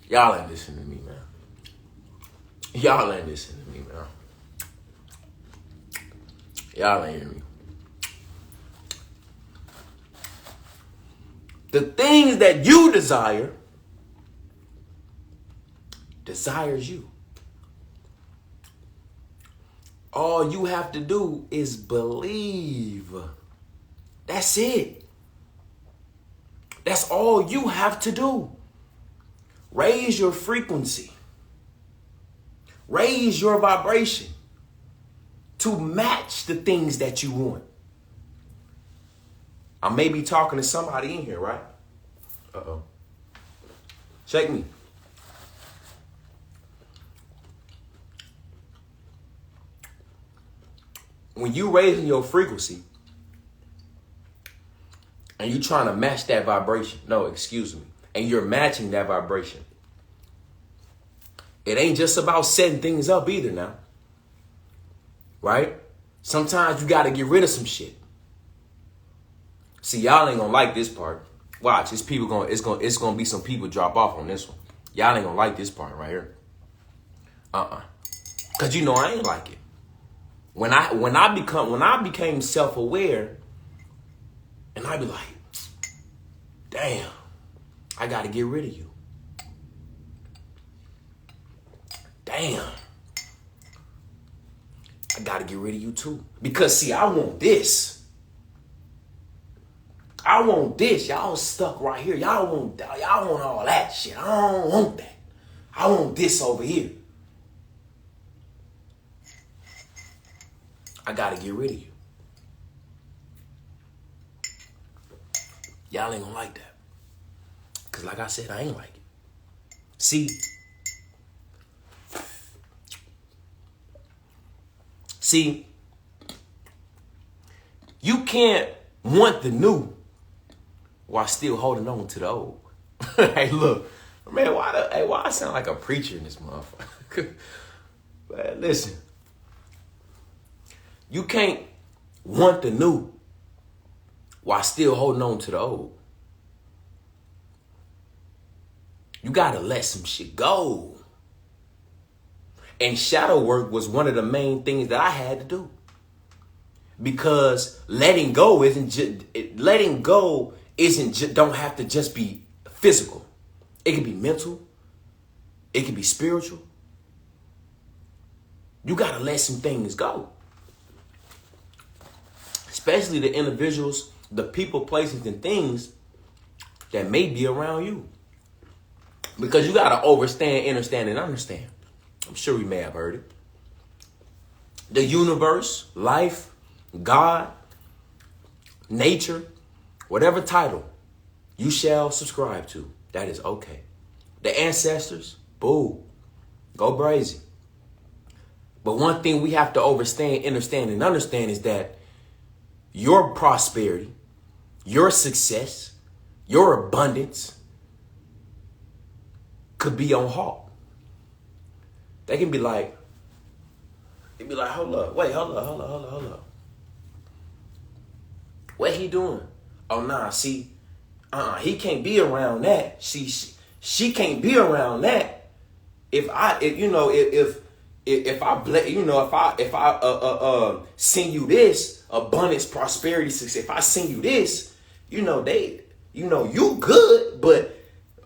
Y'all ain't listening to me, man. Y'all ain't listening to me, man. Y'all ain't hearing me. The things that you desires you. All you have to do is believe. That's it. That's all you have to do. Raise your frequency. Raise your vibration to match the things that you want. I may be talking to somebody in here, right? Uh-oh. Check me. When you raising your frequency and you trying to match that vibration, and you're matching that vibration, it ain't just about setting things up either now, right? Sometimes you got to get rid of some shit. See, y'all ain't gonna like this part. Watch, it's gonna be some people drop off on this one. Y'all ain't gonna like this part right here. Cause you know I ain't like it. When I became self-aware, and I be like, damn, I gotta get rid of you. Damn. I gotta get rid of you too. Because see, I want this. I want this. Y'all stuck right here. Y'all want all that shit. I don't want that. I want this over here. I gotta get rid of you. Y'all ain't gonna like that. Cause like I said, I ain't like it. See, you can't want the new while still holding on to the old. Hey, look, man, why I sound like a preacher in this motherfucker? Man, listen, you can't want the new while still holding on to the old. You gotta let some shit go. And shadow work was one of the main things that I had to do. Because letting go don't have to just be physical. It can be mental. It can be spiritual. You gotta let some things go. Especially the individuals, the people, places, and things that may be around you. Because you gotta understand. I'm sure we may have heard it. The universe, life, God, nature, whatever title you shall subscribe to, that is okay. The ancestors, boo, go brazy. But one thing we have to understand is that your prosperity, your success, your abundance could be on halt. They can be like, hold up. What he doing? Oh, nah, see, he can't be around that. She can't be around that. If I send you this abundance, prosperity, success, if I send you this, you good, but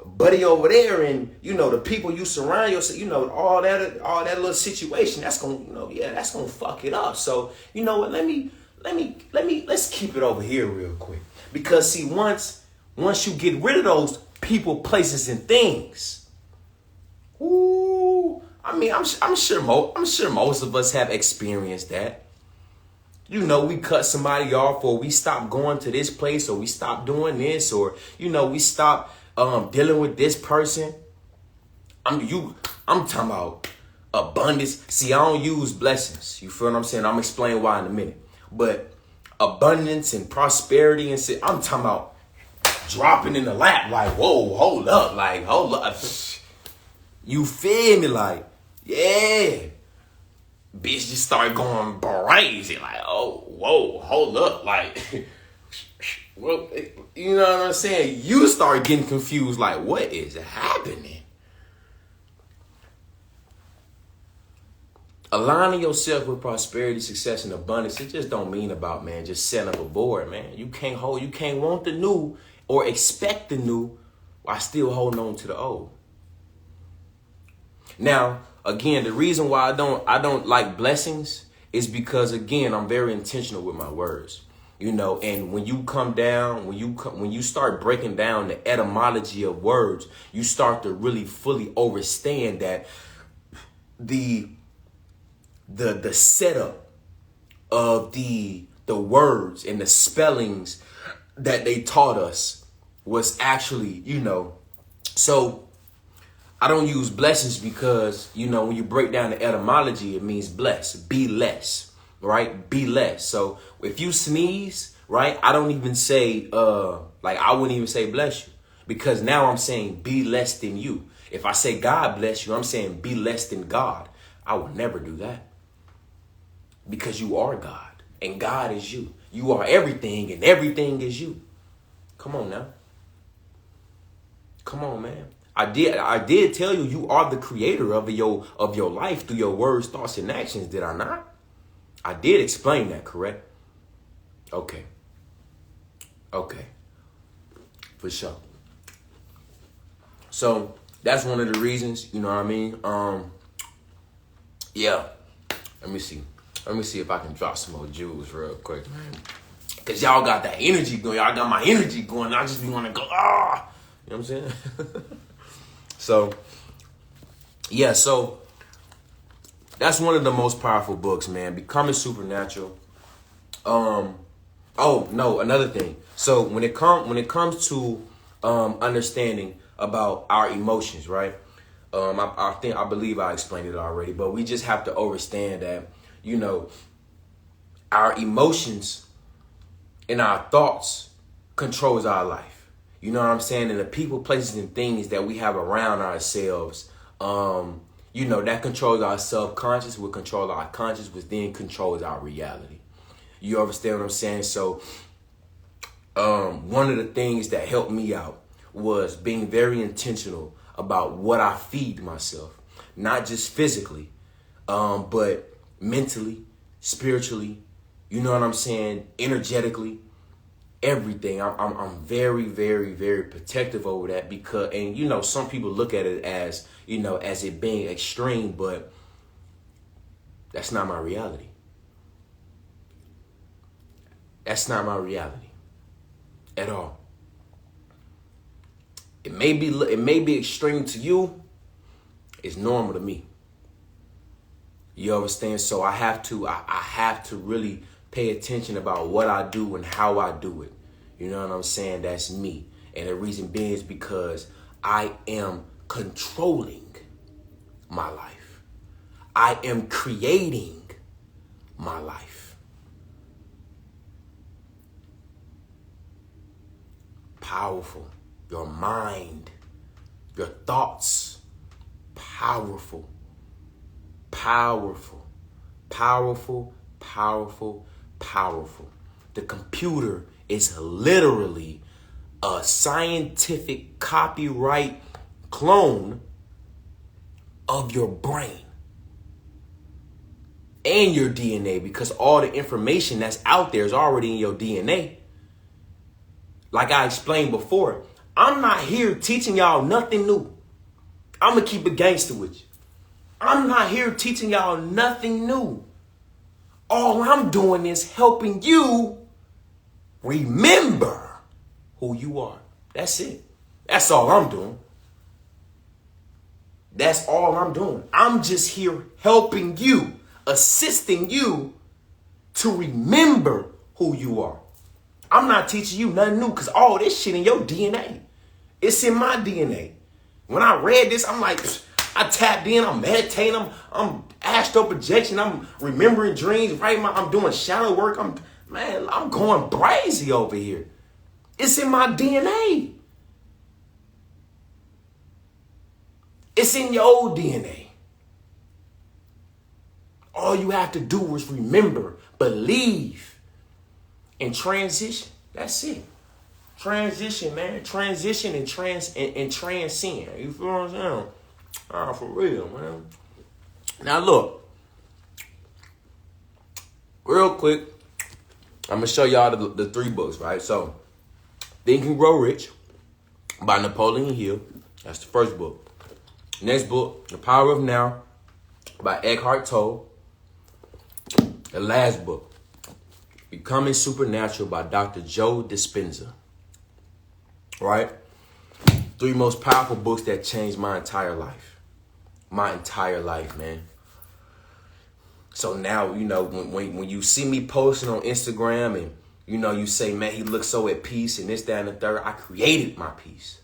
buddy over there and the people you surround yourself, all that little situation, that's gonna fuck it up. So you know what, let's keep it over here real quick. Because see, once you get rid of those people, places, and things, ooh, I mean, I'm sure most of us have experienced that. You know, we cut somebody off, or we stop going to this place, or we stop doing this, or you know, we stop dealing with this person. I'm talking about abundance. See, I don't use blessings. You feel what I'm saying? I'm explaining why in a minute. But abundance and prosperity and shit, I'm talking about dropping in the lap, like, whoa, hold up, like, hold up. You feel me? Like, yeah. Bitch just started going crazy. Like, oh, whoa, hold up. Like, well, you know what I'm saying? You start getting confused. Like, what is happening? Aligning yourself with prosperity, success, and abundance, it just don't mean about, man, just setting up a board, man. You can't want the new or expect the new while still holding on to the old. Now, again, the reason why I don't like blessings is because, again, I'm very intentional with my words. You know, and when you come down, when you start breaking down the etymology of words, you start to really fully understand that the setup of the words and the spellings that they taught us was actually, you know, so I don't use blessings because, you know, when you break down the etymology, it means bless, be less, right? Be less. So if you sneeze, right, I don't even say, I wouldn't even say bless you, because now I'm saying be less than you. If I say God bless you, I'm saying be less than God. I would never do that, because you are God and God is you. You are everything and everything is you. Come on now. Come on, man. I did tell you are the creator of your life through your words, thoughts, and actions, did I not? I did explain that, correct? Okay. For sure. So that's one of the reasons, you know what I mean? Yeah. Let me see if I can drop some more jewels real quick, man. Cause y'all got that energy going. Y'all got my energy going. I just be want to go, You know what I'm saying? So that's one of the most powerful books, man. Becoming Supernatural. Another thing. So when it comes to understanding about our emotions, right? I believe I explained it already, but we just have to understand that, you know, our emotions and our thoughts controls our life. You know what I'm saying? And the people, places, and things that we have around ourselves, you know, that controls our subconscious, will control our conscious, which then controls our reality. You understand what I'm saying? So one of the things that helped me out was being very intentional about what I feed myself, not just physically, but mentally, spiritually, you know what I'm saying? Energetically. Everything. I'm very, very, very protective over that, because, and you know, some people look at it as, you know, as it being extreme, but that's not my reality. That's not my reality at all. It may be extreme to you. It's normal to me. You understand? So I have to really pay attention about what I do and how I do it. You know what I'm saying? That's me. And the reason being is because I am controlling my life. I am creating my life. Powerful. Your mind, your thoughts, powerful. Powerful. Powerful. Powerful. Powerful. The computer is literally a scientific copyright clone of your brain and your DNA, because all the information that's out there is already in your DNA. Like I explained before, I'm not here teaching y'all nothing new. I'm going to keep it gangster with you. I'm not here teaching y'all nothing new. All I'm doing is helping you remember who you are. That's it. That's all I'm doing. That's all I'm doing. I'm just here helping you, assisting you to remember who you are. I'm not teaching you nothing new because all this shit in your DNA. It's in my DNA. When I read this, I'm like, I tapped in, I'm meditating, I'm astral projection, I'm remembering dreams, right? I'm doing shadow work. I'm going crazy over here. It's in my DNA. It's in your DNA. All you have to do is remember, believe, and transition. That's it. Transition, man. Transition and transcend. You feel what I'm saying? For real, man. Now look, real quick, I'm gonna show y'all the 3 books, right? So, Think and Grow Rich by Napoleon Hill. That's the first book. Next book, The Power of Now by Eckhart Tolle. The last book, Becoming Supernatural by Dr. Joe Dispenza. Right? 3 most powerful books that changed my entire life. My entire life, man. So now, you know, when you see me posting on Instagram and, you know, you say, man, he looks so at peace and this, that, and the third, I created my peace.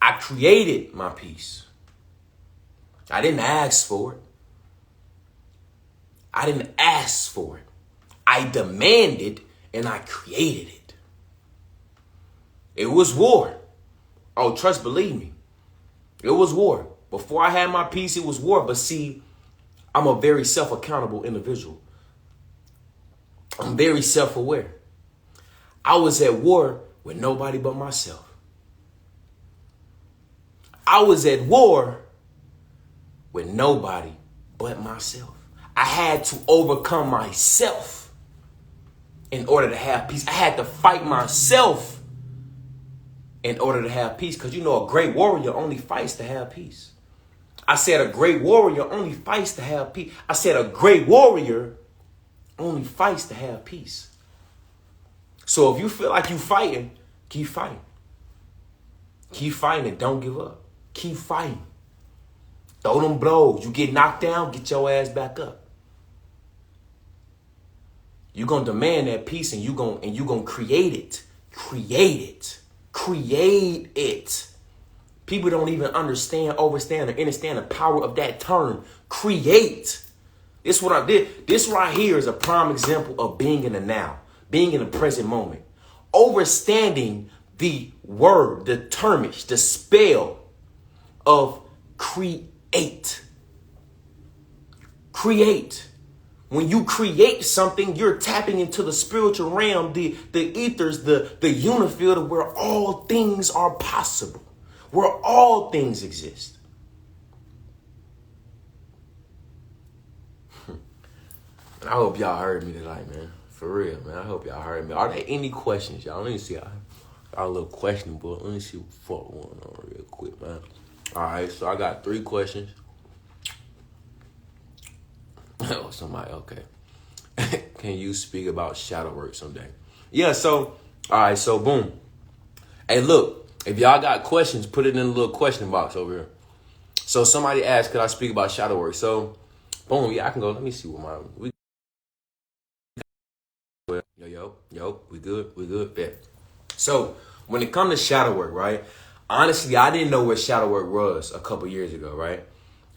I created my peace. I didn't ask for it. I didn't ask for it. I demanded and I created it. It was war. Oh, trust, believe me. It was war. Before I had my peace, it was war. But see, I'm a very self-accountable individual. I'm very self-aware. I was at war with nobody but myself. I was at war with nobody but myself. I had to overcome myself in order to have peace. I had to fight myself in order to have peace. Because you know, a great warrior only fights to have peace. I said a great warrior only fights to have peace. I said a great warrior only fights to have peace. So if you feel like you fighting, keep fighting. Keep fighting and don't give up. Keep fighting. Throw them blows. You get knocked down, get your ass back up. You're going to demand that peace and you're going to create it. Create it. Create it. People don't even understand, overstand, or understand the power of that term. Create. This is what I did. This right here is a prime example of being in the now. Being in the present moment. Overstanding the word, the termage, the spell of create. Create. When you create something, you're tapping into the spiritual realm, the ethers, the unifield where all things are possible, where all things exist. I hope y'all heard me tonight, man. For real, man. I hope y'all heard me. Are there any questions, y'all? Let me see. I got a little question book. Let me see what the fuck going on real quick, man. All right, so I got 3 questions. Oh, somebody, okay. Can you speak about shadow work someday? Yeah, so, all right, so boom. Hey, look, if y'all got questions, put it in the little question box over here. So somebody asked, could I speak about shadow work? So, boom, yeah, I can go. Let me see what Yo, we good, bet. So, when it comes to shadow work, right? Honestly, I didn't know what shadow work was a couple years ago, right?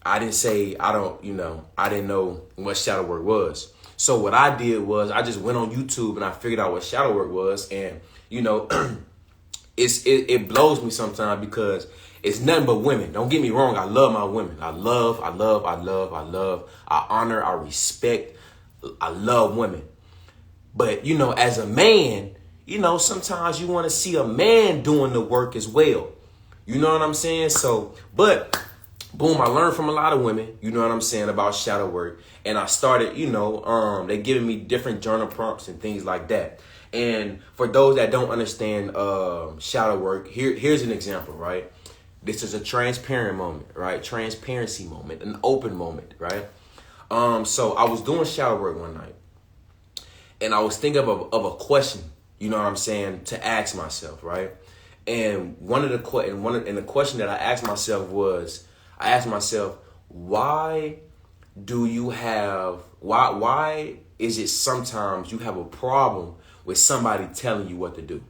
I didn't know what shadow work was. So what I did was I just went on YouTube and I figured out what shadow work was. And, you know, it blows me sometimes because it's nothing but women. Don't get me wrong. I love my women. I love. I honor, I respect. I love women. But, you know, as a man, you know, sometimes you want to see a man doing the work as well. You know what I'm saying? So, but boom, I learned from a lot of women, you know what I'm saying, about shadow work. And I started, you know, they giving me different journal prompts and things like that. And for those that don't understand shadow work, here's an example, right? This is a transparent moment, right? Transparency moment, an open moment, right? So I was doing shadow work one night. And I was thinking of a question, you know what I'm saying, to ask myself, right? And the question that I asked myself was, why do you have why is it sometimes you have a problem with somebody telling you what to do,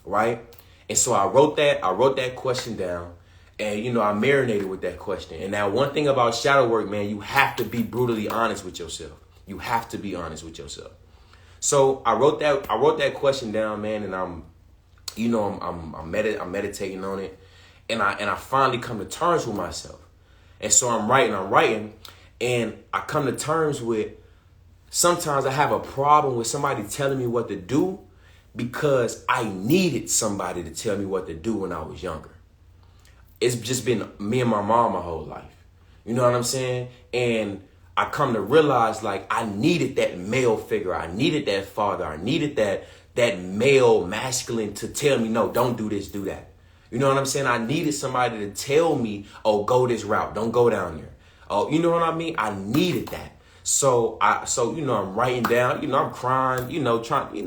right? And so I wrote that question down, and I marinated with that question. And now, one thing about shadow work, man, you have to be brutally honest with yourself. You have to be honest with yourself. So I wrote that question down, man, and I'm meditating on it, and I finally come to terms with myself. And so I'm writing, and I come to terms with, sometimes I have a problem with somebody telling me what to do because I needed somebody to tell me what to do when I was younger. It's just been me and my mom my whole life. You know what I'm saying? And I come to realize, like, I needed that male figure. I needed that father. I needed that male masculine to tell me, no, don't do this, do that. You know what I'm saying? I needed somebody to tell me, oh, go this route. Don't go down there. Oh, you know what I mean? I needed that. So I'm writing down, I'm crying, trying,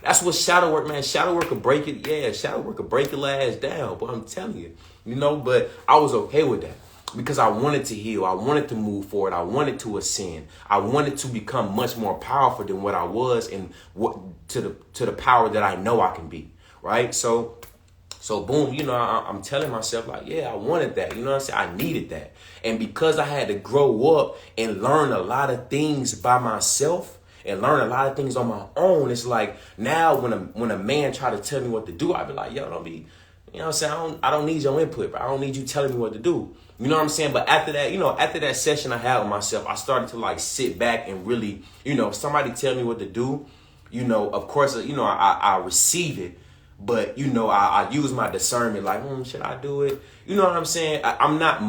that's what shadow work, man. Shadow work will break it. Yeah, shadow work will break your ass down. But I'm telling you, but I was okay with that because I wanted to heal. I wanted to move forward. I wanted to ascend. I wanted to become much more powerful than what I was, and what to the power that I know I can be. Right. So boom, I'm telling myself, like, yeah, I wanted that. You know what I'm saying? I needed that. And because I had to grow up and learn a lot of things by myself and learn a lot of things on my own, it's like now when a man try to tell me what to do, I be like, yo, don't be, you know what I'm saying? I don't need your input, bro. I don't need you telling me what to do. You know what I'm saying? But after that session I had with myself, I started to like sit back and really, if somebody tell me what to do, of course, I receive it. But, I use my discernment, like, should I do it? You know what I'm saying? I'm not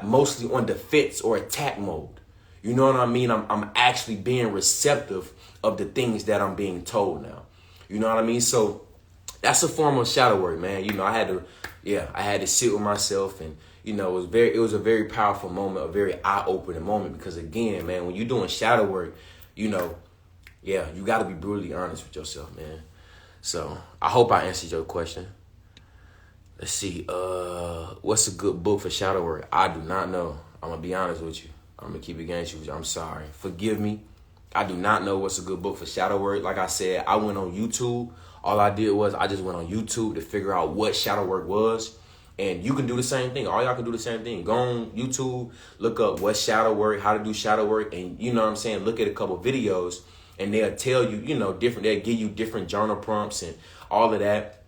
mostly on defense or attack mode. You know what I mean? I'm actually being receptive of the things that I'm being told now. You know what I mean? So that's a form of shadow work, man. I had to sit with myself, and, it was a very powerful moment, a very eye-opening moment, because again, man, when you're doing shadow work, you got to be brutally honest with yourself, man. So I hope I answered your question. Let's see. What's a good book for shadow work? I do not know. I'm going to be honest with you. I'm going to keep it against you. I'm sorry. Forgive me. I do not know what's a good book for shadow work. Like I said, I went on YouTube. All I did was I just went on YouTube to figure out what shadow work was. And you can do the same thing. All y'all can do the same thing. Go on YouTube, look up what shadow work, how to do shadow work. And you know what I'm saying? Look at a couple videos. And they'll tell you, different, they'll give you different journal prompts and all of that.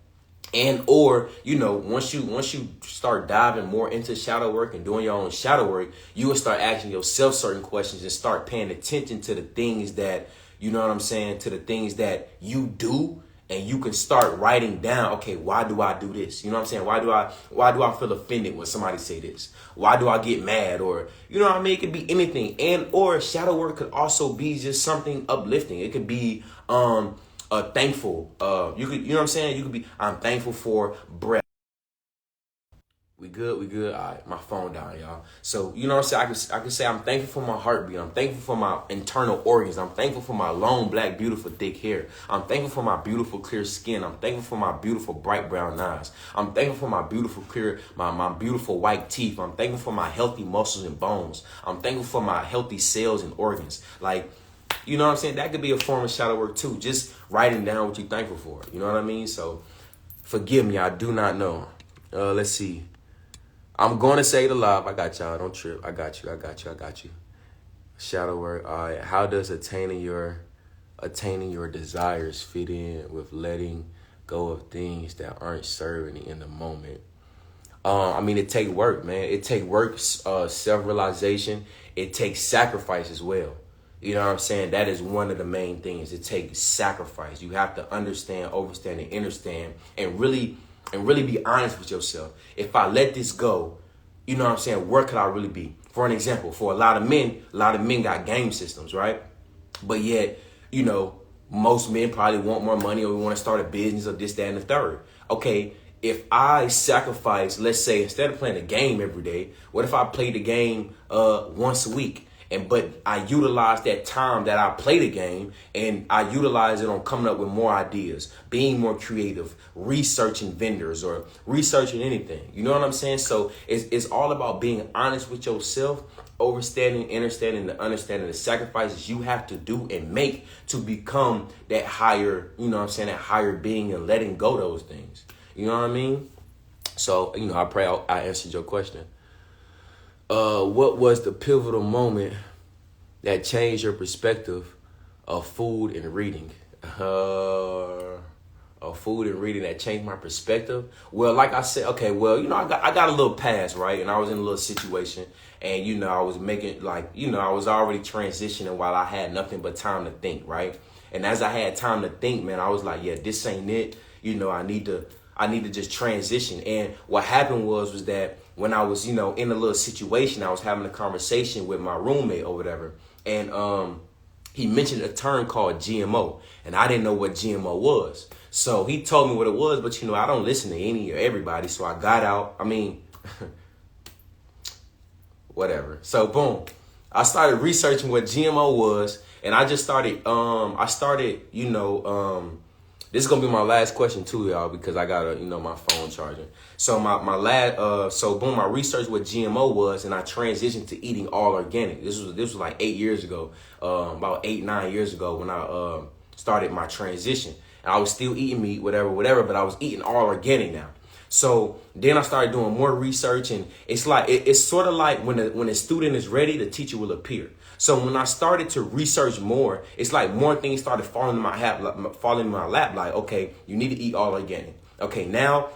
And, or, once you start diving more into shadow work and doing your own shadow work, you will start asking yourself certain questions and start paying attention to the things that, to the things that you do. And you can start writing down, okay, why do I do this? You know what I'm saying? Why do I feel offended when somebody say this? Why do I get mad? Or, it could be anything. And, or shadow work could also be just something uplifting. It could be, thankful. You know what I'm saying? You could be, I'm thankful for breath. We good. All right, my phone down, y'all. So, you know what I'm saying? I can say I'm thankful for my heartbeat. I'm thankful for my internal organs. I'm thankful for my long, black, beautiful, thick hair. I'm thankful for my beautiful, clear skin. I'm thankful for my beautiful, bright brown eyes. I'm thankful for my beautiful, clear, my beautiful white teeth. I'm thankful for my healthy muscles and bones. I'm thankful for my healthy cells and organs. Like, you know what I'm saying? That could be a form of shadow work too. Just writing down what you're thankful for. You know what I mean? So, forgive me. I do not know. Let's see. I'm going to say it alive. I got y'all. Don't trip. I got you. Shadow work. All right. How does attaining your desires fit in with letting go of things that aren't serving in the moment? It takes work, man. It takes work, self-realization. It takes sacrifice as well. You know what I'm saying? That is one of the main things. It takes sacrifice. You have to understand, overstand, and understand, and really be honest with yourself. If I let this go, you know what I'm saying, where could I really be? For an example, for a lot of men got game systems, right? But yet, most men probably want more money, or we want to start a business, or this, that, and the third. Okay, if I sacrifice, let's say, instead of playing a game every day, what if I play the game once a week? But I utilize that time that I play the game, and I utilize it on coming up with more ideas, being more creative, researching vendors or researching anything. You know what I'm saying? So it's all about being honest with yourself, understanding the sacrifices you have to do and make to become that higher, you know what I'm saying, that higher being, and letting go those things. You know what I mean? So, I pray I answered your question. What was the pivotal moment that changed your perspective of food and reading? Of food and reading that changed my perspective? Well, like I said, okay, well, I got a little past, right? And I was in a little situation, and, I was making, I was already transitioning while I had nothing but time to think, right? And as I had time to think, man, I was like, yeah, this ain't it. I need to just transition. And what happened was that when I was, in a little situation, I was having a conversation with my roommate or whatever. And he mentioned a term called GMO. And I didn't know what GMO was. So he told me what it was, but I don't listen to any or everybody. So I got out. Whatever. So boom. I started researching what GMO was. And I just started, this is gonna be my last question too, y'all, because I got my phone charging. So my research what GMO was, and I transitioned to eating all organic. This was like 8 years ago, about 8-9 years ago when I started my transition. And I was still eating meat, whatever, but I was eating all organic now. So then I started doing more research, and it's sort of like when a student is ready, the teacher will appear. So when I started to research more, it's like more things started falling in my lap. Like, okay, you need to eat all organic. Okay, now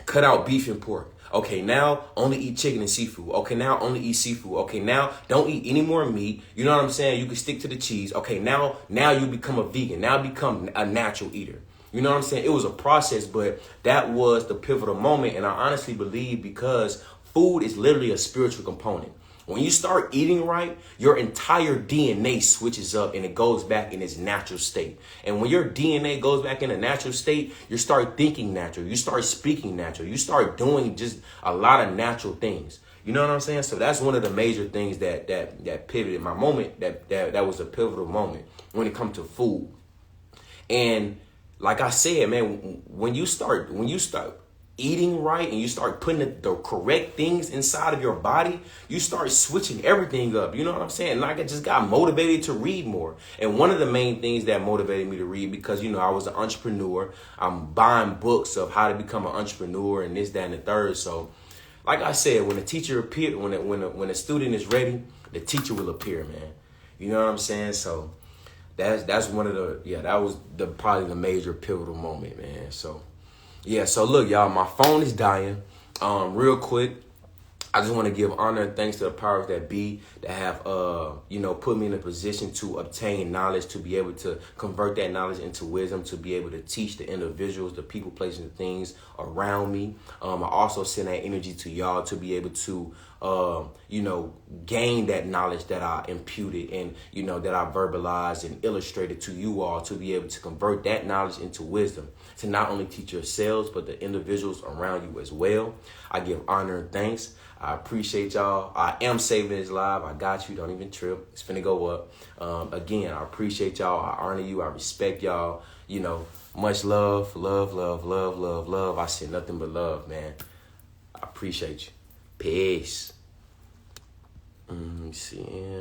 cut out beef and pork. Okay, now only eat chicken and seafood. Okay, now only eat seafood. Okay, now don't eat any more meat. You know what I'm saying? You can stick to the cheese. Okay, now you become a vegan. Now become a natural eater. You know what I'm saying? It was a process, but that was the pivotal moment. And I honestly believe because food is literally a spiritual component. When you start eating right, your entire DNA switches up and it goes back in its natural state. And when your DNA goes back in a natural state, you start thinking natural. You start speaking natural. You start doing just a lot of natural things. You know what I'm saying? So that's one of the major things that pivoted my moment. That was a pivotal moment when it comes to food. And like I said, man, when you start eating right and you start putting the correct things inside of your body, you start switching everything up. You know what I'm saying? And I just got motivated to read more. And one of the main things that motivated me to read, because, I was an entrepreneur, I'm buying books of how to become an entrepreneur and this, that, and the third. So like I said, when a teacher appears, when a student is ready, the teacher will appear, man. You know what I'm saying? So that's one of that was probably the major pivotal moment, man. So yeah, so look, y'all, my phone is dying. Real quick, I just want to give honor and thanks to the powers that be that have, put me in a position to obtain knowledge, to be able to convert that knowledge into wisdom, to be able to teach the individuals, the people, places, and things around me. I also send that energy to y'all to be able to, gain that knowledge that I imputed and, that I verbalized and illustrated to you all, to be able to convert that knowledge into wisdom, to not only teach yourselves, but the individuals around you as well. I give honor and thanks. I appreciate y'all. I am saving this live. I got you. Don't even trip. It's finna go up. Again, I appreciate y'all. I honor you. I respect y'all. Much love, love, love, love, love, love. I say nothing but love, man. I appreciate you. Peace. Let me see.